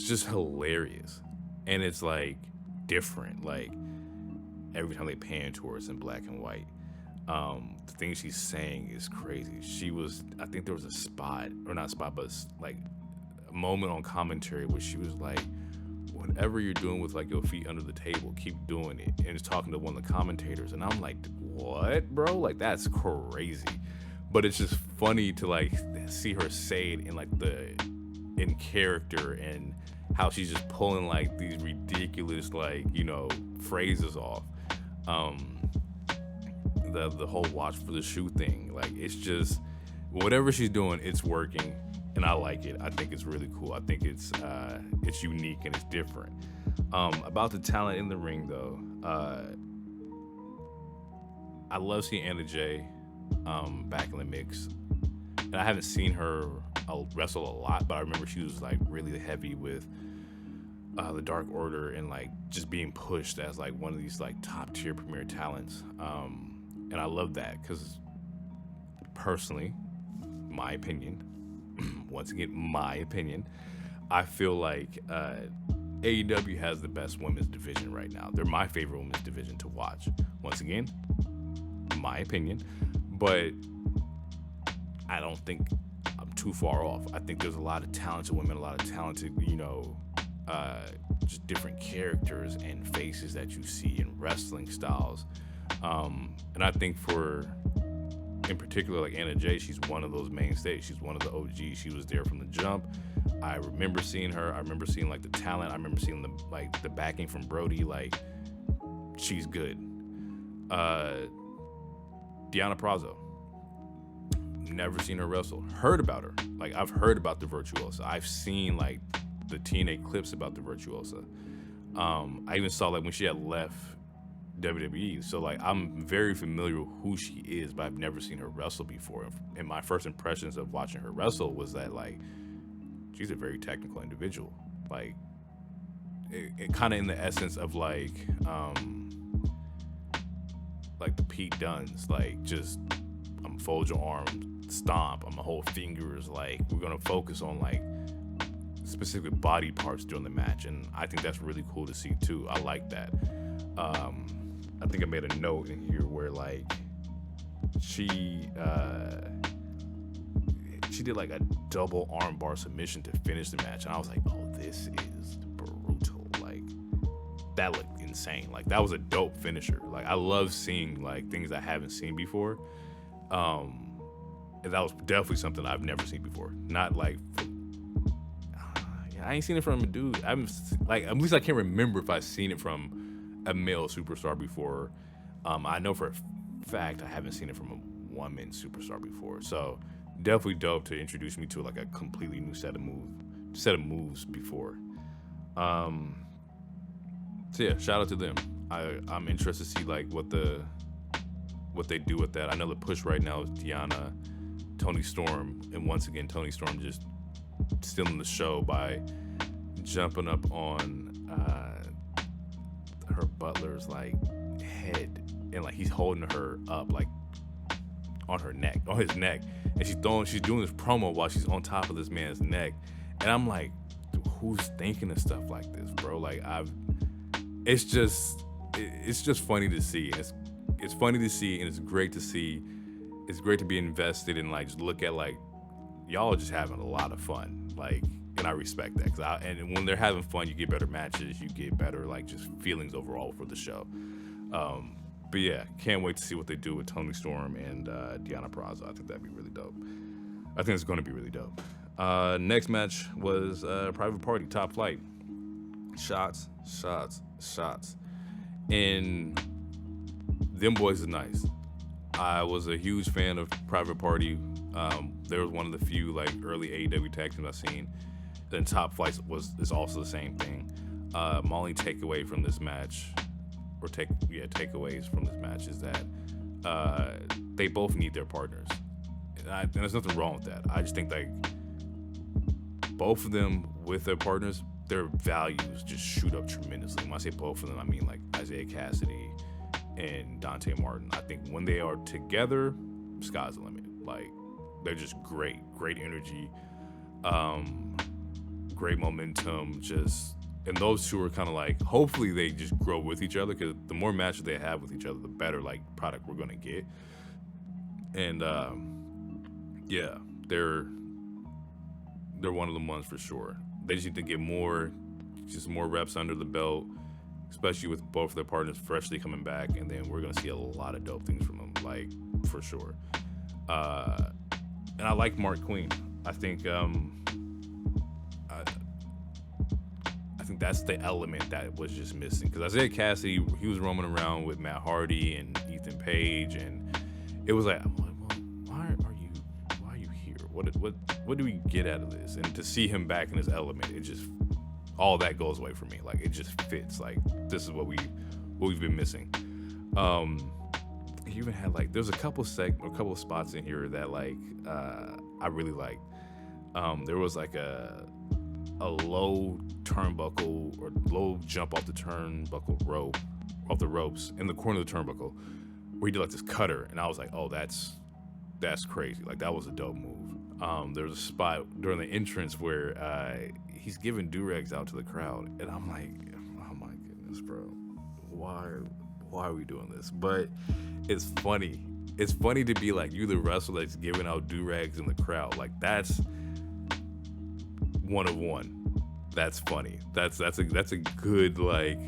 just hilarious, and it's like different. Like every time they pan towards in black and white, the things she's saying is crazy. I think there was a spot, or not spot, but like a moment on commentary where she was like, whatever you're doing with like your feet under the table, keep doing it. And it's talking to one of the commentators, and I'm like, what, bro? Like that's crazy. But it's just funny to like see her say it in like in character, and how she's just pulling like these ridiculous like, you know, phrases off. The whole watch for the shoe thing, like it's just whatever she's doing, it's working, and I like it. I think it's really cool. I think it's unique and it's different. About the talent in the ring though, I love seeing Anna Jay back in the mix, and I haven't seen her wrestle a lot, but I remember she was like really heavy with the Dark Order, and like just being pushed as like one of these like top tier premier talents. And I love that, because personally, my opinion, once again, my opinion, I feel like AEW has the best women's division right now. They're my favorite women's division to watch. Once again, my opinion, but I don't think I'm too far off. I think there's a lot of talented women, a lot of talented, just different characters and faces that you see in wrestling styles. And I think in particular, like Anna Jay, she's one of those mainstays. She's one of the OGs. She was there from the jump. I remember seeing her. I remember seeing like the talent. I remember seeing the backing from Brody. Like, she's good. Deanna Prazo. Never seen her wrestle. Heard about her. Like, I've heard about the Virtuosa. I've seen like the TNA clips about the Virtuosa. I even saw like when she had left WWE. So like I'm very familiar with who she is, but I've never seen her wrestle before. And my first impressions of watching her wrestle was that like she's a very technical individual. Like it kind of in the essence of like the Pete Dunnes, like just I'm fold your arm, stomp, I'm gonna hold fingers, like we're gonna focus on like specific body parts during the match, and I think that's really cool to see too. I like that. I think I made a note in here where like she did like a double armbar submission to finish the match, and I was like, oh, this is brutal. Like that looked insane. Like that was a dope finisher. Like I love seeing like things I haven't seen before. And that was definitely something I've never seen before. Not like I ain't seen it from a dude. I'm like, at least I can't remember if I've seen it from a male superstar before. I know for a fact I haven't seen it from a woman superstar before. So definitely dope to introduce me to like a completely new set of moves before. So yeah, shout out to them. I'm interested to see like what they do with that. I know the push right now is Deanna, Toni Storm, and once again Toni Storm just stealing the show by jumping up on her butler's like head, and like he's holding her up like on his neck, and she's doing this promo while she's on top of this man's neck, and I'm like, dude, who's thinking of stuff like this, bro? Like it's just funny to see. It's funny to see, and it's great to see. It's great to be invested and like just look at like y'all are just having a lot of fun, like, and I respect that. And when they're having fun, you get better matches, you get better like just feelings overall for the show. But yeah, can't wait to see what they do with Toni Storm and Deanna Prazo. I think that'd be really dope. I think it's going to be really dope. Next match was Private Party, Top Flight. Shots, and them boys are nice. I was a huge fan of Private Party. They was one of the few like early AEW tag teams I've seen. Then Top Flight is also the same thing. My only takeaway from this match, takeaways from this match is that they both need their partners, and there's nothing wrong with that. I just think like both of them with their partners, their values just shoot up tremendously. When I say both of them, I mean like Isaiah Cassidy and Dante Martin. I think when they are together, sky's the limit. Like they're just great energy, great momentum. And those two are kind of like, hopefully they just grow with each other, because the more matches they have with each other, the better like product we're gonna get. And yeah, they're one of the ones for sure. They just need to get more reps under the belt, especially with both of their partners freshly coming back, and then we're gonna see a lot of dope things from them, like for sure. And I like Mark Queen. I think I think that's the element that was just missing, because Isaiah Cassidy, he was roaming around with Matt Hardy and Ethan Page, and it was like, well, why are you here? What do we get out of this? And to see him back in his element, it just, all that goes away for me. Like it just fits. Like this is what we've been missing. He even had like, there's a couple of spots in here that like I really like. There was like a low turnbuckle or low jump off the ropes in the corner of the turnbuckle, where he did like this cutter, and I was like, oh, that's that's crazy. Like that was a dope move. There was a spot during the entrance where he's giving do-rags out to the crowd, and I'm like, oh my goodness, bro, why are we doing this? But it's funny. It's funny to be like, you the wrestler that's giving out do-rags in the crowd. Like that's one of one. That's funny. That's a good like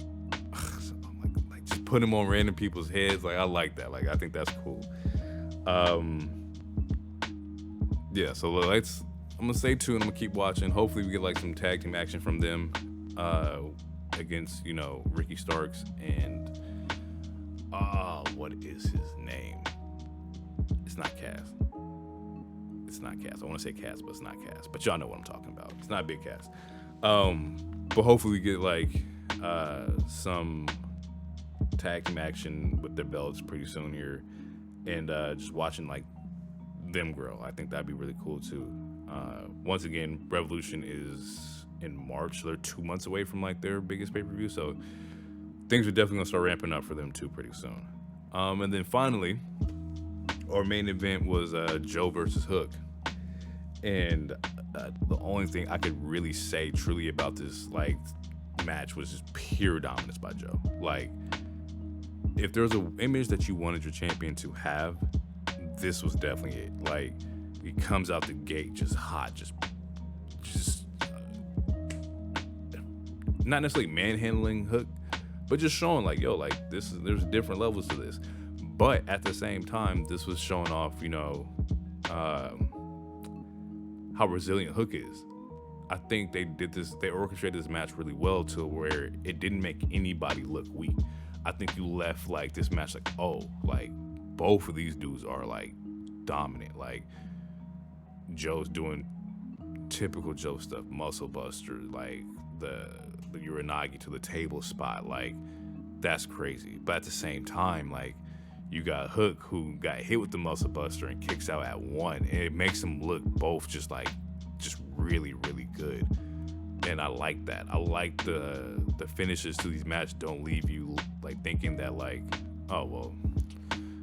just put him on random people's heads. Like I like that. Like I think that's cool. Yeah, so I'm gonna stay tuned. I'm gonna keep watching. Hopefully we get like some tag team action from them against, you know, Ricky Starks and what is his name? It's not Cass. It's not Cass. I want to say Cass, but it's not Cass. But y'all know what I'm talking about. It's not Big Cass. But hopefully we get like some tag team action with their belts pretty soon here, and just watching like them grow. I think that'd be really cool too. Once again, Revolution is in March, so they're 2 months away from like their biggest pay-per-view, so things are definitely gonna start ramping up for them too pretty soon. And then finally, our main event was Joe versus Hook, and the only thing I could really say truly about this like match was just pure dominance by Joe. Like, if there's an image that you wanted your champion to have, this was definitely it. Like, he comes out the gate just hot, just not necessarily manhandling Hook, but just showing like, yo, like there's different levels to this. But at the same time, this was showing off, you know, how resilient Hook is. I think they orchestrated this match really well to where it didn't make anybody look weak. I think you left like this match like, oh, like both of these dudes are like dominant. Like Joe's doing typical Joe stuff, muscle buster, like the Uranagi to the table spot, like that's crazy. But at the same time, like you got Hook who got hit with the muscle buster and kicks out at one, and it makes them look both just really, really good. And I like that. I like the finishes to these matches don't leave you like thinking that like, oh well,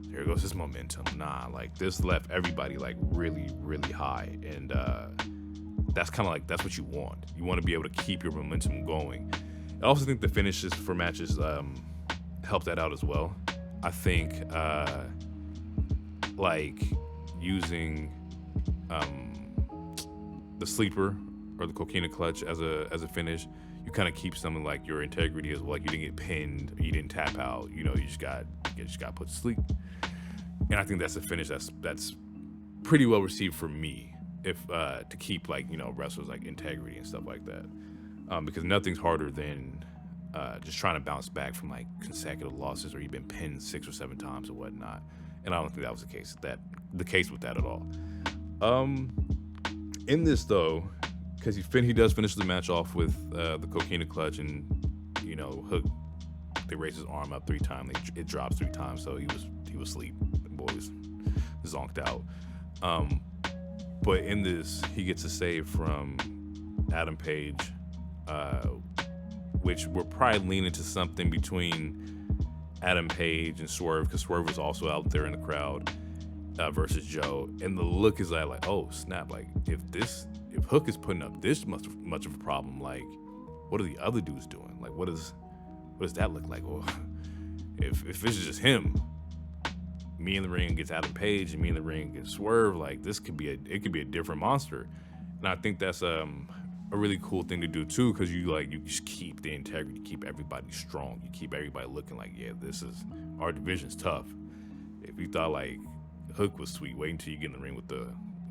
there goes his momentum. Nah, like this left everybody like really, really high, and that's kind of like, that's what you want. You want to be able to keep your momentum going. I also think the finishes for matches help that out as well. I think like using the sleeper or the coquina clutch as a finish, you kind of keep something like your integrity as well. Like you didn't get pinned, you didn't tap out. You know, you just got put to sleep. And I think that's a finish that's pretty well received for me, if to keep like, you know, wrestlers like integrity and stuff like that, because nothing's harder than just trying to bounce back from like consecutive losses or you've been pinned 6 or 7 times or whatnot. And I don't think that was the case with that at all. In this though, because he does finish the match off with the coquina clutch, and you know, Hook, they raise his arm up 3 times, it drops 3 times, so he was asleep. The boys zonked out. But in this, he gets a save from Adam Page, which we're probably leaning to something between Adam Page and Swerve, because Swerve was also out there in the crowd, versus Joe. And the look is like, oh snap, like if Hook is putting up this much of a problem, like what are the other dudes doing? Like what does that look like? Well, if it's just him, me in the ring against Adam Page and me in the ring against Swerve, like it could be a different monster. And I think that's a really cool thing to do too, because you just keep the integrity, you keep everybody strong, you keep everybody looking like, yeah, our division's tough. If you thought like Hook was sweet, wait until you get in the ring with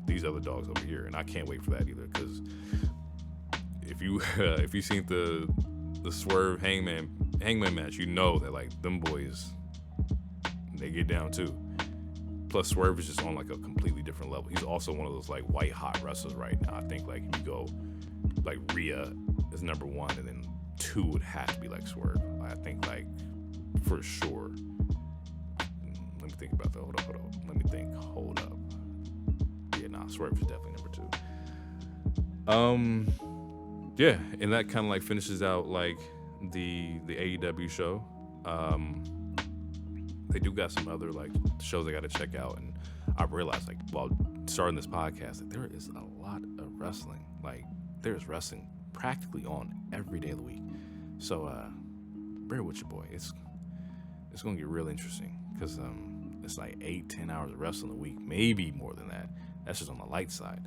these other dogs over here. And I can't wait for that either, because if you seen the Swerve Hangman match, you know that like them boys, they get down too. Plus Swerve is just on like a completely different level. He's also one of those like white hot wrestlers right now. I think like if you go like Rhea is number 1, and then 2 would have to be like Swerve. I think like for sure. Let me think about that. Hold up. Yeah, nah, Swerve is definitely number 2. Yeah, and that kind of like finishes out like the AEW show. they do got some other like shows I got to check out, and I realized like while starting this podcast that there is a lot of wrestling. Like there's wrestling practically on every day of the week. So bear with your boy. It's gonna get real interesting because it's like 8-10 hours of wrestling a week, maybe more than that. That's just on the light side.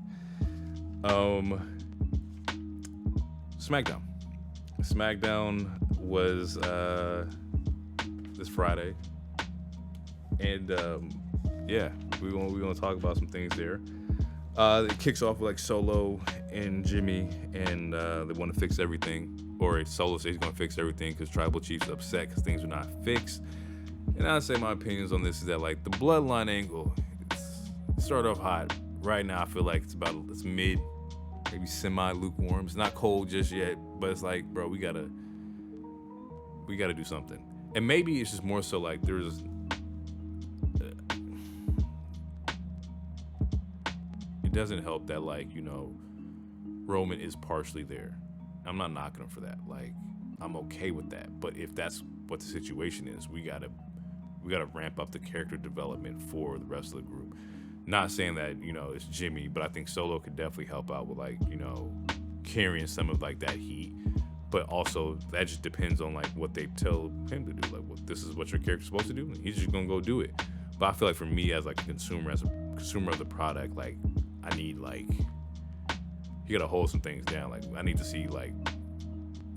SmackDown was this Friday, and yeah, we're gonna talk about some things there. It kicks off with like Solo and Jimmy, and they want to fix everything, or Solo says he's gonna fix everything because Tribal Chief's upset because things are not fixed. And I'd say my opinions on this is that like the bloodline angle, it started off hot. Right now I feel like it's mid, maybe semi lukewarm. It's not cold just yet, but it's like, bro, we gotta do something. And maybe it's just more so like there's it doesn't help that like, you know, Roman is partially there. I'm not knocking him for that. Like I'm okay with that. But if that's what the situation is, we gotta ramp up the character development for the rest of the group. Not saying that, you know, it's Jimmy, but I think Solo could definitely help out with like, you know, carrying some of like that heat. But also that just depends on like what they tell him to do. Like, well, this is what your character's supposed to do. And he's just gonna go do it. But I feel like for me as like a consumer of the product, like I need like you gotta hold some things down. Like I need to see like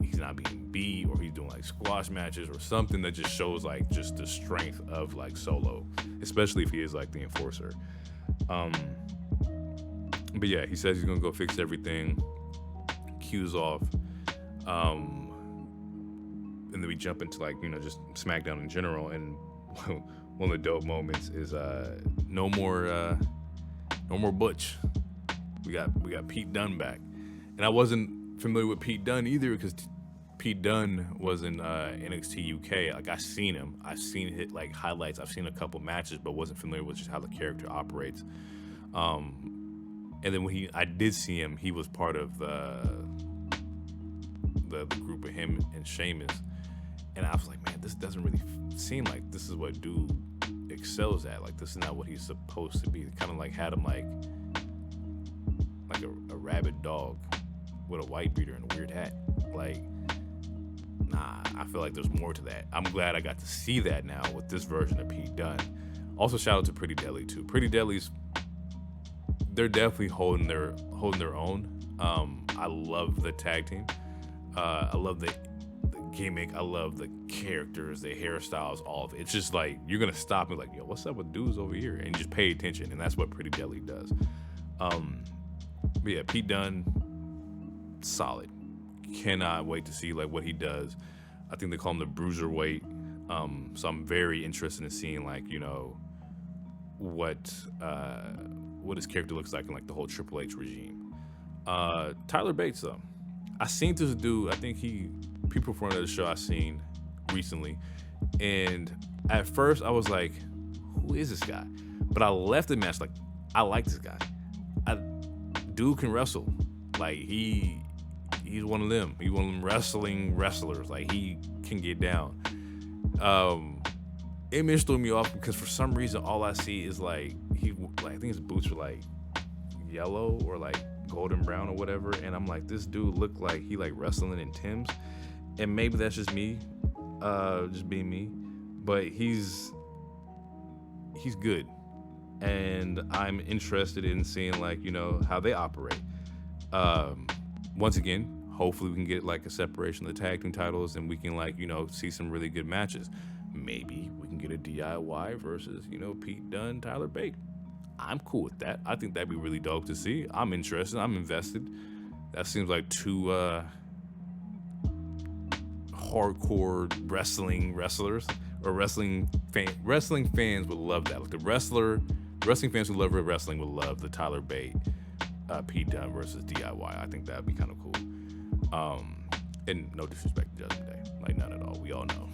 he's not being beat or he's doing like squash matches or something that just shows like just the strength of like Solo, especially if he is like the enforcer. But yeah, he says he's gonna go fix everything. Cues off. And then we jump into like, you know, just SmackDown in general. And one of the dope moments is no more Butch. We got Pete Dunne back, and I wasn't familiar with Pete Dunne either because Pete Dunne was in NXT UK. Like I've seen hit like highlights. I've seen a couple matches, but wasn't familiar with just how the character operates. And then when I did see him, he was part of the group of him and Sheamus, and I was like, man, this doesn't really seem like this is what dude excels at. Like this is not what he's supposed to be. It kind of like had him like a rabid dog with a white beater and a weird hat. Like, nah, I feel like there's more to that. I'm glad I got to see that now with this version of Pete Dunne. Also, shout out to Pretty Deadly too. Pretty Deadly's, they're definitely holding their own. I love the tag team. I love the gimmick. I love the characters, the hairstyles, all of it. It's just like you're gonna stop and like, yo, what's up with dudes over here? And just pay attention, and that's what Pretty Deadly does. But yeah, Pete Dunne, solid. Cannot wait to see like what he does. I think they call him the Bruiserweight. So I'm very interested in seeing like, you know, what his character looks like in like the whole Triple H regime. Tyler Bates though, I seen this dude. I think people from the show I seen recently, and at first I was like, who is this guy? But I left the match like, I like this guy. Dude can wrestle. Like he's one of them. He's one of them wrestlers. Like he can get down. Image threw me off because for some reason all I see is like I think his boots were like yellow or like golden brown or whatever, and I'm like, this dude looked like he like wrestling in Tim's, and maybe that's just me, just being me, but he's good, and I'm interested in seeing like, you know, how they operate. Once again, hopefully we can get like a separation of the tag team titles and we can like, you know, see some really good matches. Maybe we can get a DIY versus, you know, Pete Dunne, Tyler Bate. I'm cool with that. I think that'd be really dope to see. I'm interested. I'm invested. That seems like two hardcore wrestlers or wrestling fans would love that. Like wrestling fans who love wrestling would love the Tyler Bate, Pete Dunne versus DIY. I think that'd be kind of cool. And no disrespect to Judgment Day, like none at all. We all know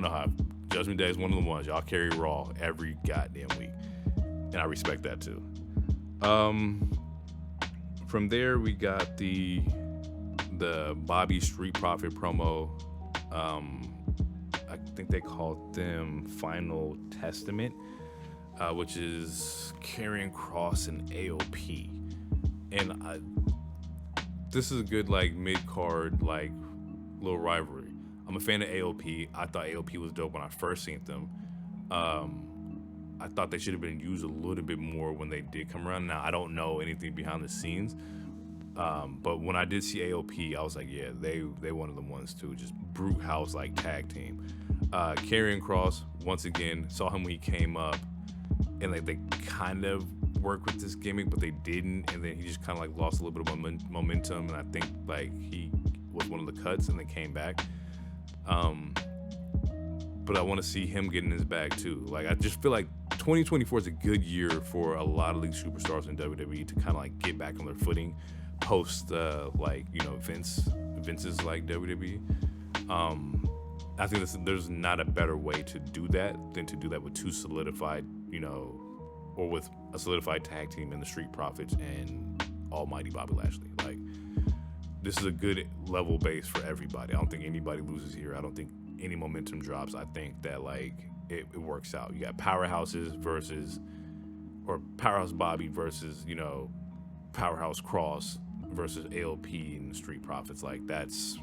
how Judgment Day is one of the ones y'all carry Raw every goddamn week, and I respect that too. From there we got the Bobby Street Profit promo. think they called them Final Testament, which is Karrion Kross and AOP. And this is a good like mid-card like little rivalry. I'm a fan of AOP. I thought AOP was dope when I first seen them. I thought they should have been used a little bit more when they did come around. Now I don't know anything behind the scenes, but when I did see AOP, I was like, yeah, they one of the ones too, just brute house like tag team. Karrion Kross, once again, saw him when he came up, and like they kind of worked with this gimmick, but they didn't, and then he just kind of like lost a little bit of momentum, and I think like he was one of the cuts and then came back. But I want to see him getting his bag too. Like I just feel like 2024 is a good year for a lot of these superstars in WWE to kind of like get back on their footing post like, you know, Vince's like WWE. I think there's not a better way to do that than to do that with two solidified, you know, or with a solidified tag team in the Street Profits and Almighty Bobby Lashley. Like, this is a good level base for everybody. I don't think anybody loses here. I don't think any momentum drops. I think that like it works out. You got powerhouses versus, or Powerhouse Bobby versus, you know, Powerhouse Kross versus AOP and Street Profits. Like that's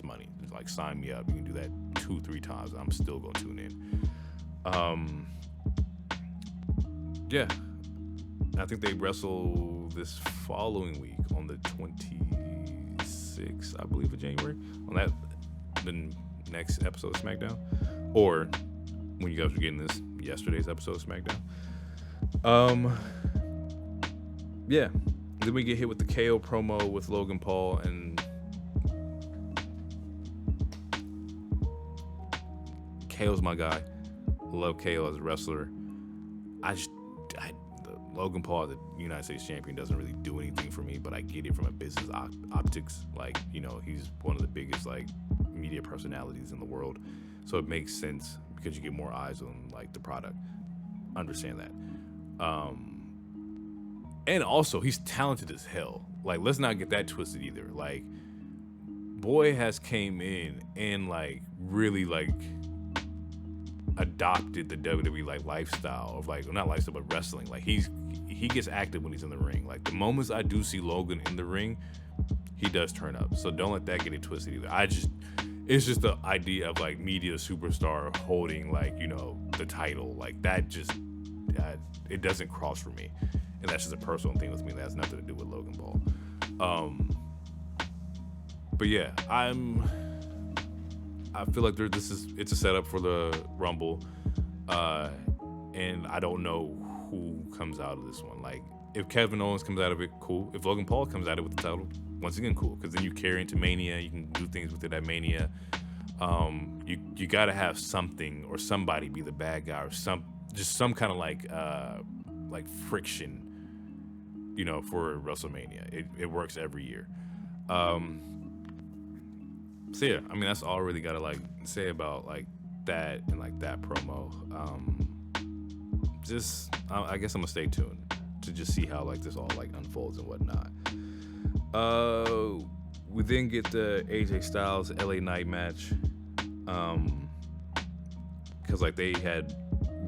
money. It's like, sign me up. You can do that 2-3 times and I'm still gonna tune in. Yeah, I think they wrestle this following week on the 26th, I believe, of January, on that the next episode of SmackDown, or when you guys are getting this, yesterday's episode of SmackDown. Yeah, then we get hit with the KO promo with Logan Paul, and KO's my guy. Love KO as a wrestler. Logan Paul, the United States champion, doesn't really do anything for me, but I get it from a business optics. Like, you know, he's one of the biggest like media personalities in the world, so it makes sense because you get more eyes on like the product. Understand that. And also he's talented as hell. Like, let's not get that twisted either. Like, boy has came in and like really like adopted the WWE like lifestyle of like, not lifestyle but wrestling. Like he gets active when he's in the ring. Like, the moments I do see Logan in the ring, he does turn up. So don't let that get it twisted either. It's just the idea of like media superstar holding like, you know, the title, like that just it doesn't cross for me, and that's just a personal thing with me. That has nothing to do with Logan Paul. But yeah, I feel like it's a setup for the Rumble, and I don't know who comes out of this one. Like, if Kevin Owens comes out of it, cool. If Logan Paul comes out of it with the title, once again, cool, because then you carry into Mania. You can do things with it at Mania. You got to have something or somebody be the bad guy, or some kind of like friction, you know, for WrestleMania. It works every year. So yeah, I mean, that's all I really gotta like say about like that and like that promo. I guess I'm gonna stay tuned to just see how like this all like unfolds and whatnot. We then get the AJ Styles LA Knight match, because like they had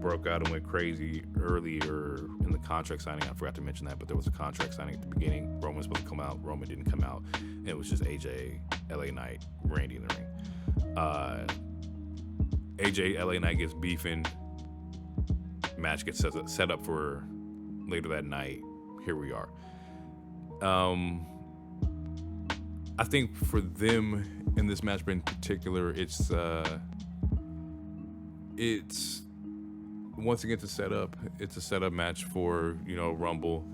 broke out and went crazy earlier in the contract signing. I forgot to mention that, but there was a contract signing at the beginning. Roman was supposed to come out. Roman didn't come out. And it was just AJ, LA Knight, Randy in the ring. AJ, LA Knight gets beefing. Match gets set up for later that night. Here we are. I think for them in this match in particular, it's once again, it's a setup match for, you know, Rumble.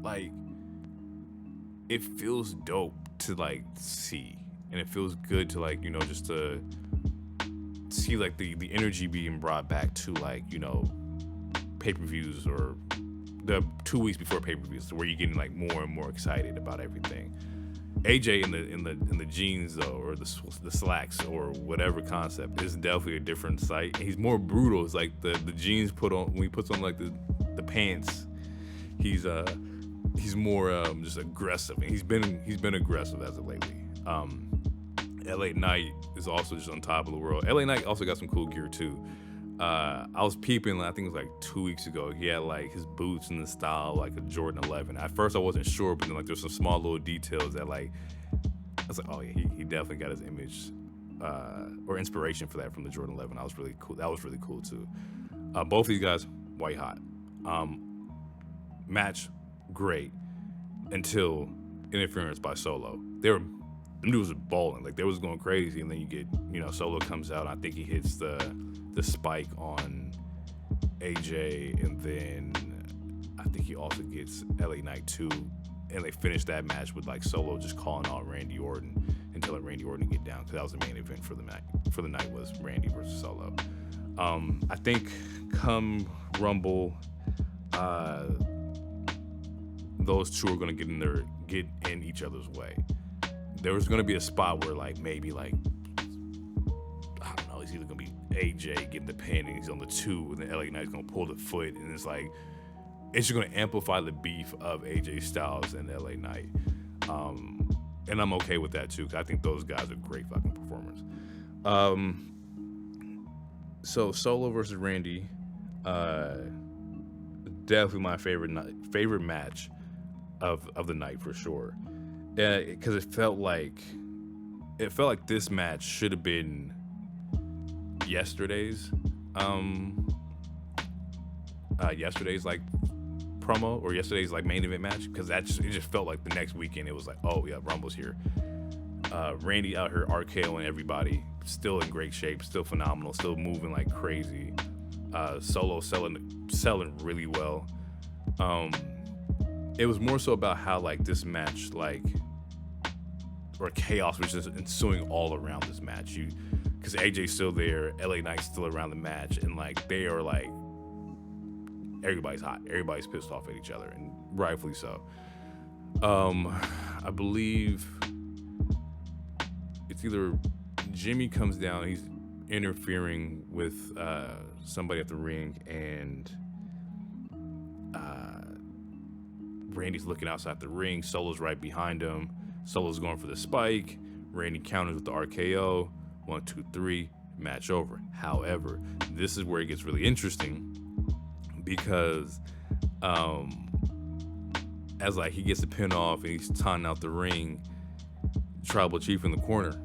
Like, it feels dope to like see, and it feels good to like, you know, just to see like the energy being brought back to like, you know, pay-per-views or the 2 weeks before pay-per-views, where you're getting like more and more excited about everything. AJ in the jeans though, or the slacks or whatever concept, is definitely a different sight. He's more brutal. It's like the jeans put on when he puts on like the pants. He's he's more just aggressive, and he's been aggressive as of lately. LA Knight is also just on top of the world. LA Knight also got some cool gear too. I was peeping, I think it was like 2 weeks ago. He had like his boots in the style like a Jordan 11. At first I wasn't sure, but then like there's some small little details that like I was like, oh yeah, he definitely got his image or inspiration for that from the Jordan 11. That was really cool. That was really cool too. Both of these guys, white hot. Match, great, until interference by Solo. Them dudes were balling, like they was going crazy, and then you get, Solo comes out. I think he hits the spike on AJ, and then I think he also gets LA Knight too, and they finished that match with like Solo just calling out Randy Orton and telling Randy Orton to get down, because that was the main event for the night. For the night was Randy versus Solo. I think come Rumble, those two are gonna get in each other's way. There was gonna be a spot where like maybe like I don't know, it's either gonna be AJ getting the pin and he's on the 2, and then LA Knight's gonna pull the foot, and it's like it's just gonna amplify the beef of AJ Styles and LA Knight. And I'm okay with that too, because I think those guys are great fucking performers. So Solo versus Randy, definitely my favorite match of the night for sure, because it felt like this match should have been yesterday's like promo, or yesterday's like main event match, because it just felt like the next weekend it was like, oh yeah, Rumble's here. Randy out here RKOing everybody, still in great shape, still phenomenal, still moving like crazy. Solo selling really well. It was more so about how like this match, like, or chaos was just ensuing all around this match. Because AJ's still there, LA Knight's still around the match, and like they are like, everybody's hot, everybody's pissed off at each other, and rightfully so. I believe it's either Jimmy comes down, he's interfering with somebody at the ring, and Randy's looking outside the ring. Solo's right behind him. Solo's going for the spike. Randy counters with the RKO. 1, 2, 3, match over. However, this is where it gets really interesting, because as like he gets the pin off and he's taunting out the ring, Tribal Chief in the corner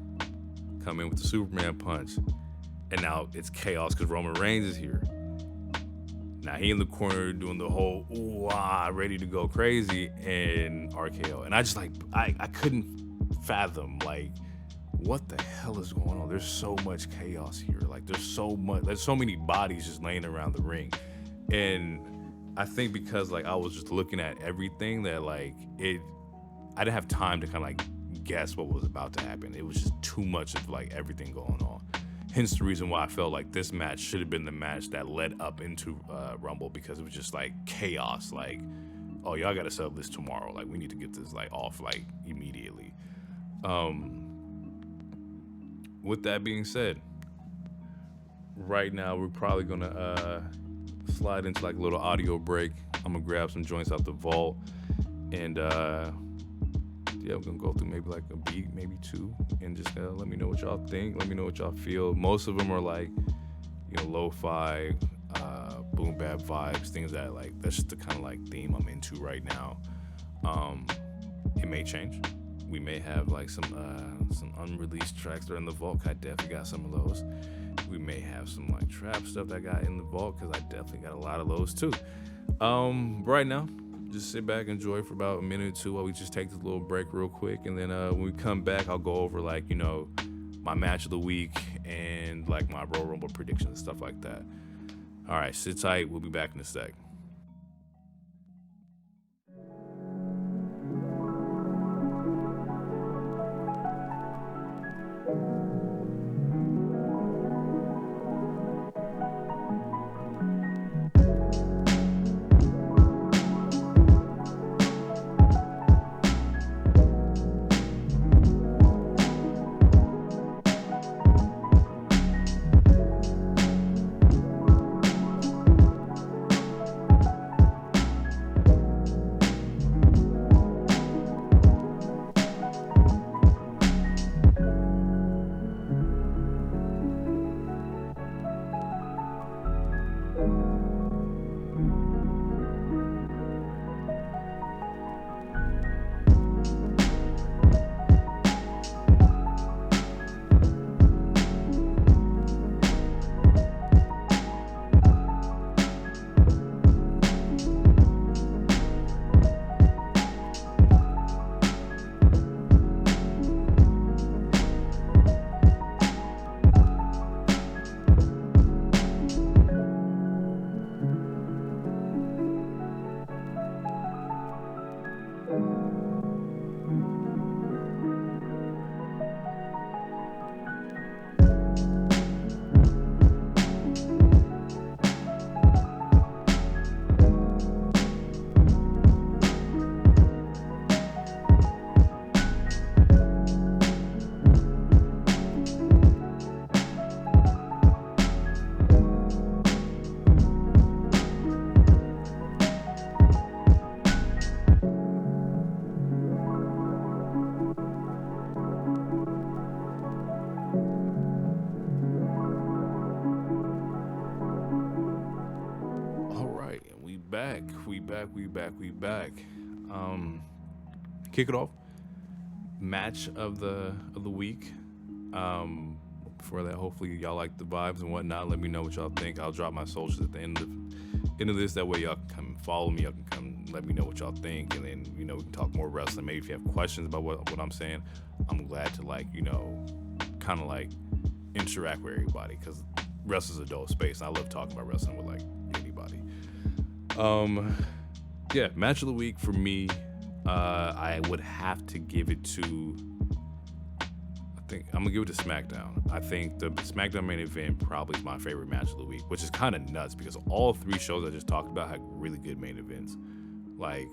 come in with the Superman punch, and now it's chaos because Roman Reigns is here. Now he in the corner doing the whole ooh ah, ready to go crazy, and RKO. And I just like I couldn't fathom like what the hell is going on. There's so much chaos here. Like there's so many bodies just laying around the ring. And I think because like I was just looking at everything that like I didn't have time to kind of like guess what was about to happen. It was just too much of like everything going on. Hence the reason why I felt like this match should have been the match that led up into Rumble, because it was just like chaos. Like, oh, y'all got to settle this tomorrow. Like, we need to get this like off like immediately. With that being said, right now we're probably gonna slide into like a little audio break. I'm gonna grab some joints out the vault, and yeah, we're gonna go through maybe like a beat, maybe two, and just let me know what y'all think. Let me know what y'all feel. Most of them are like, lo-fi, boom bap vibes, things that like, that's just the kind of like theme I'm into right now. It may change. We may have like some unreleased tracks that are in the vault. I definitely got some of those. We may have some like trap stuff that I got in the vault, because I definitely got a lot of those too. Right now, just sit back, enjoy for about a minute or two while we just take this little break real quick, and then when we come back, I'll go over like my match of the week and like my Royal Rumble predictions and stuff like that. All right, sit tight. We'll be back in a sec. back. We back. Kick it off. Match of the week. Before that, hopefully y'all like the vibes and whatnot. Let me know what y'all think. I'll drop my socials at the end of this. That way y'all can come follow me. Y'all can come let me know what y'all think, and then we can talk more wrestling. Maybe if you have questions about what I'm saying, I'm glad to kind of interact with everybody, because wrestling's a dull space. And I love talking about wrestling with anybody. Yeah, match of the week for me. I would have to give it to. I think I'm gonna give it to SmackDown. I think the SmackDown main event probably is my favorite match of the week, which is kind of nuts because all three shows I just talked about had really good main events. Like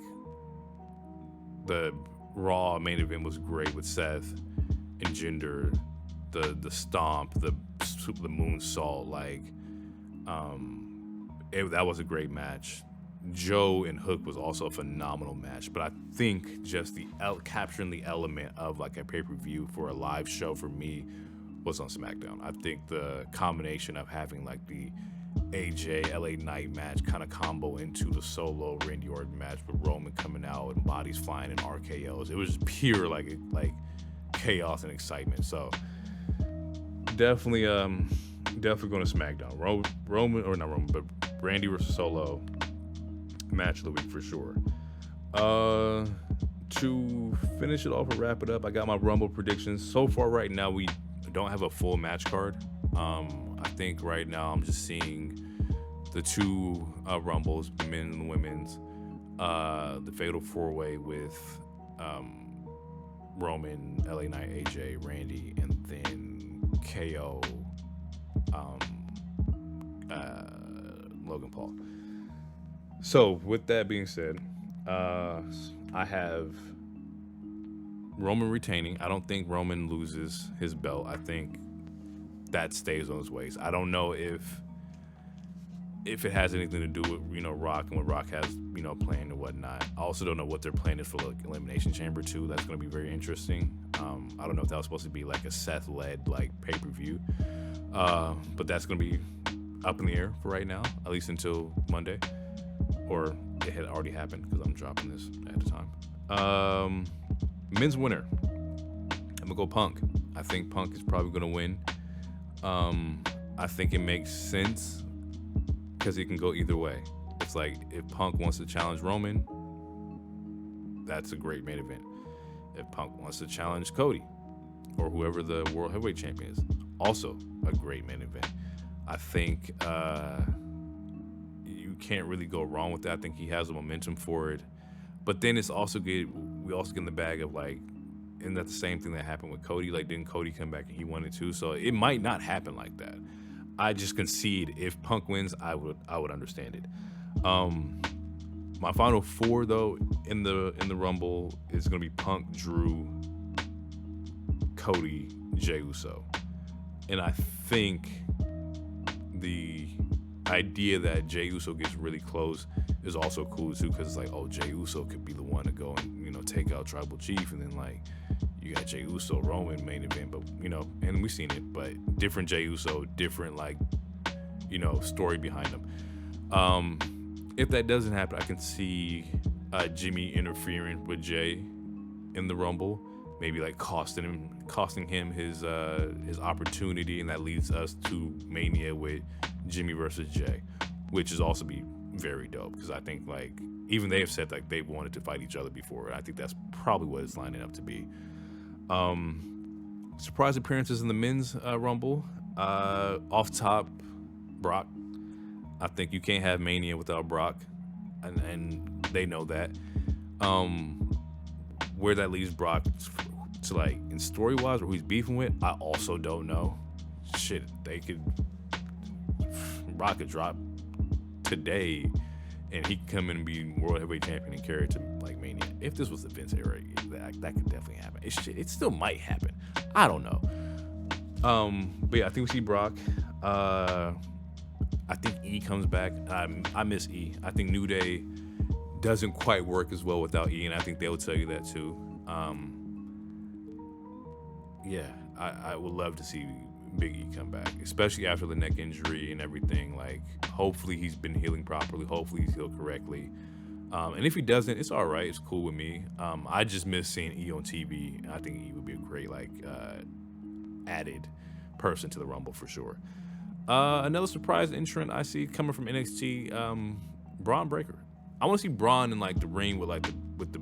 the Raw main event was great with Seth and Jinder, the Stomp, the Moonsault. That was a great match. Joe and Hook was also a phenomenal match, but I think just the capturing the element of a pay-per-view for a live show for me was on SmackDown. I think the combination of having the AJ LA Knight match kind of combo into the Solo Randy Orton match with Roman coming out and bodies flying and RKOs, it was just pure chaos and excitement. So definitely going to SmackDown. Roman, or not Roman, but Randy versus Solo. Match of the week for sure. To finish it off and wrap it up, I got my Rumble predictions. So far right now, we don't have a full match card. I think right now I'm just seeing the two Rumbles, the men and the women's, the Fatal 4-Way with Roman, LA Knight, AJ, Randy, and then KO, Logan Paul. So, with that being said, I have Roman retaining. I don't think Roman loses his belt. I think that stays on his waist. I don't know if it has anything to do with Rock and what Rock has planned and whatnot. I also don't know what their plan is for Elimination Chamber 2. That's going to be very interesting. I don't know if that was supposed to be a Seth-led pay-per-view, but that's going to be up in the air for right now, at least until Monday. Or it had already happened because I'm dropping this at the time. Men's winner. I'm going to go Punk. I think Punk is probably going to win. I think it makes sense because it can go either way. It's if Punk wants to challenge Roman, that's a great main event. If Punk wants to challenge Cody or whoever the World Heavyweight Champion is, also a great main event. I think you can't really go wrong with that. I think he has the momentum for it. But then it's also good. We also get in the bag of isn't that the same thing that happened with Cody? Didn't Cody come back and he won it too? So it might not happen like that. I just concede if Punk wins, I would understand it. My final four though in the Rumble is gonna be Punk, Drew, Cody, Jey Uso, and I think the idea that Jey Uso gets really close is also cool too, because it's Jey Uso could be the one to go and take out Tribal Chief, and then you got Jey Uso Roman main event, but and we've seen it, but different Jey Uso, different story behind them. If that doesn't happen, I can see Jimmy interfering with Jey in the Rumble, maybe costing him his opportunity, and that leads us to Mania with Jimmy versus Jey, which is also be very dope, because I think even they have said they've wanted to fight each other before, and I think that's probably what it's lining up to be. Surprise appearances in the men's Rumble. Off top, Brock. I think you can't have Mania without Brock, and they know that. Where that leaves Brock to in story wise, or who he's beefing with, I also don't know. Shit, Brock could drop today, and he could come in and be World Heavyweight Champion and carry it to Mania. If this was the Vince era, that could definitely happen. It still might happen. I don't know. But yeah, I think we see Brock. I think E comes back. I miss E. I think New Day doesn't quite work as well without E, and I think they'll tell you that too. Yeah, I would love to see Big E come back, especially after the neck injury and everything. Like, hopefully he's been healing properly. Hopefully he's healed correctly. And if he doesn't, it's all right. It's cool with me. I just miss seeing E on TV. I think E would be a great added person to the Rumble for sure. Another surprise entrant I see coming from NXT, Braun Breaker. I want to see Braun in like the ring with the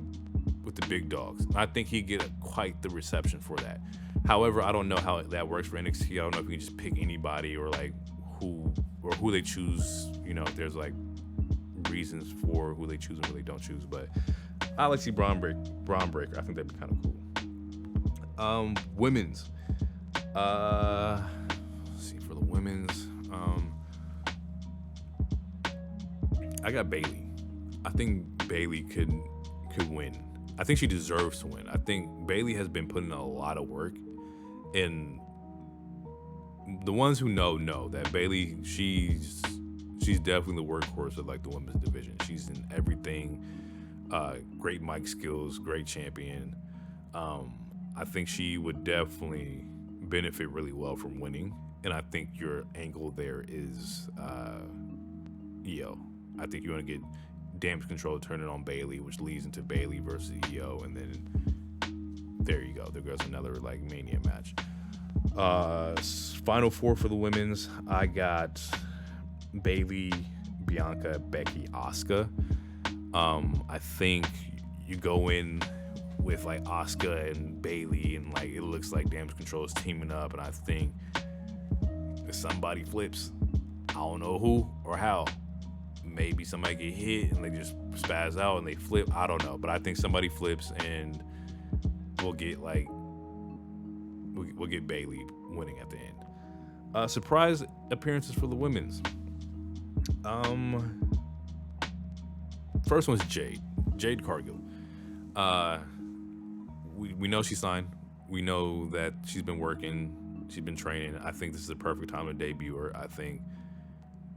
big dogs. I think he'd get quite the reception for that. However, I don't know how that works for NXT. I don't know if you can just pick anybody or like who they choose. You know, if there's like reasons for who they choose and who they don't choose. But I like to see Braun Breaker. I think that'd be kind of cool. Women's. Let's see for the women's. I got Bayley. I think Bayley could win. I think she deserves to win. I think Bayley has been putting in a lot of work, and the ones who know that Bayley, she's definitely the workhorse of like the women's division. She's in everything. Great mic skills, great champion. I think she would definitely benefit really well from winning, and I think your angle there is EO. I think you want to get damage control turning on Bayley, which leads into Bayley versus EO, and then there you go. There goes another like Mania match. Final four for the women's. I got Bayley, Bianca, Becky, Asuka. I think you go in with like Asuka and Bayley, and like it looks like damage control is teaming up, and I think if somebody flips, I don't know who or how. Maybe somebody get hit and they just spaz out and they flip. I don't know, but I think somebody flips and we'll get Bayley winning at the end. Surprise appearances for the women's. First one's Jade Cargill. We know she signed. We know that she's been working. She's been training. I think this is the perfect time to debut her. I think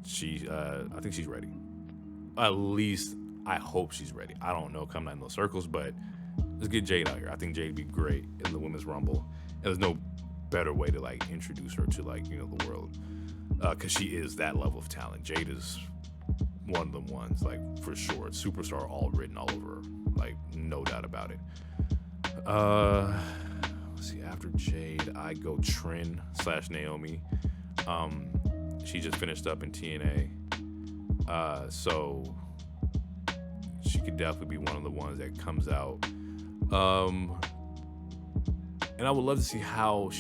she's ready. At least I hope she's ready. I don't know, coming out in those circles, but let's get Jade out here. I think Jade would be great in the Women's Rumble. And there's no better way to like introduce her to like, you know, the world, because she is that level of talent. Jade is one of them ones, like for sure. Superstar all written all over her, like no doubt about it. Let's see, after Jade, I go Trin / Naomi. She just finished up in TNA. So she could definitely be one of the ones that comes out. And I would love to see how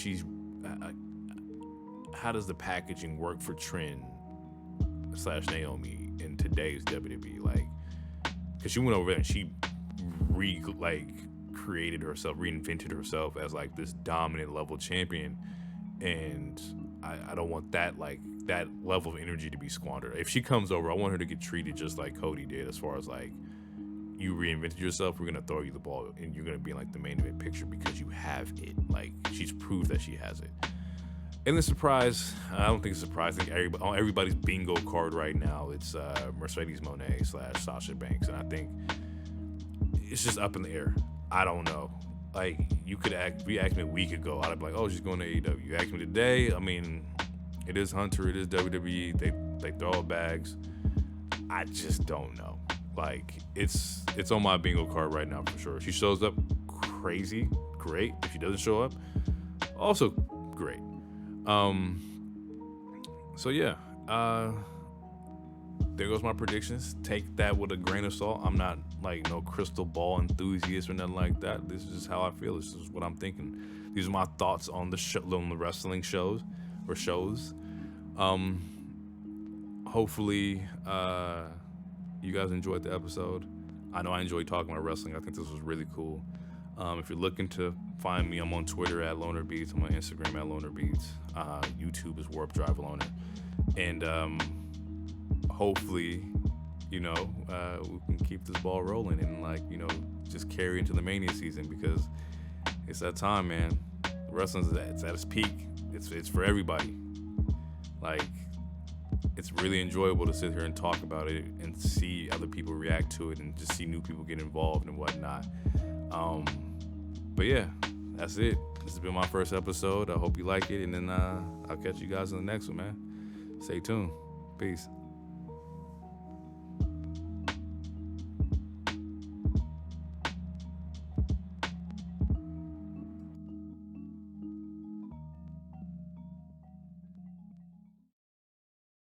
how does the packaging work for Trin / Naomi in today's WWE? Like, because she went over there and she created herself, reinvented herself as like this dominant level champion, and I don't want that level of energy to be squandered. If she comes over, I want her to get treated just like Cody did, as far as like, you reinvented yourself, we're gonna throw you the ball and you're gonna be in like the main event picture because you have it. Like, she's proved that she has it. And the surprise, I don't think it's surprising. On everybody's bingo card right now, it's Mercedes Moné / Sasha Banks, and I think it's just up in the air. I don't know. Like, if you asked me a week ago, I'd be like, oh, she's going to AEW. You asked me today, I mean, it is Hunter, it is WWE. They throw out bags. I just don't know. Like, it's on my bingo card right now for sure. If she shows up, crazy, great. If she doesn't show up, also great. So yeah, there goes my predictions. Take that with a grain of salt. I'm not like no crystal ball enthusiast or nothing like that. This is just how I feel. This is what I'm thinking. These are my thoughts on the wrestling shows. Hopefully, you guys enjoyed the episode. I know I enjoyed talking about wrestling. I think this was really cool. If you're looking to find me, I'm on Twitter at Loner Beats. I'm on Instagram at Loner Beats. YouTube is Warp Drive Loner. And hopefully, we can keep this ball rolling and just carry into the Mania season, because it's that time, man. Wrestling's at its peak. It's for everybody. Like, it's really enjoyable to sit here and talk about it and see other people react to it and just see new people get involved and whatnot. But yeah, that's it. This has been my first episode. I hope you like it, and then I'll catch you guys in the next one, man. Stay tuned. Peace.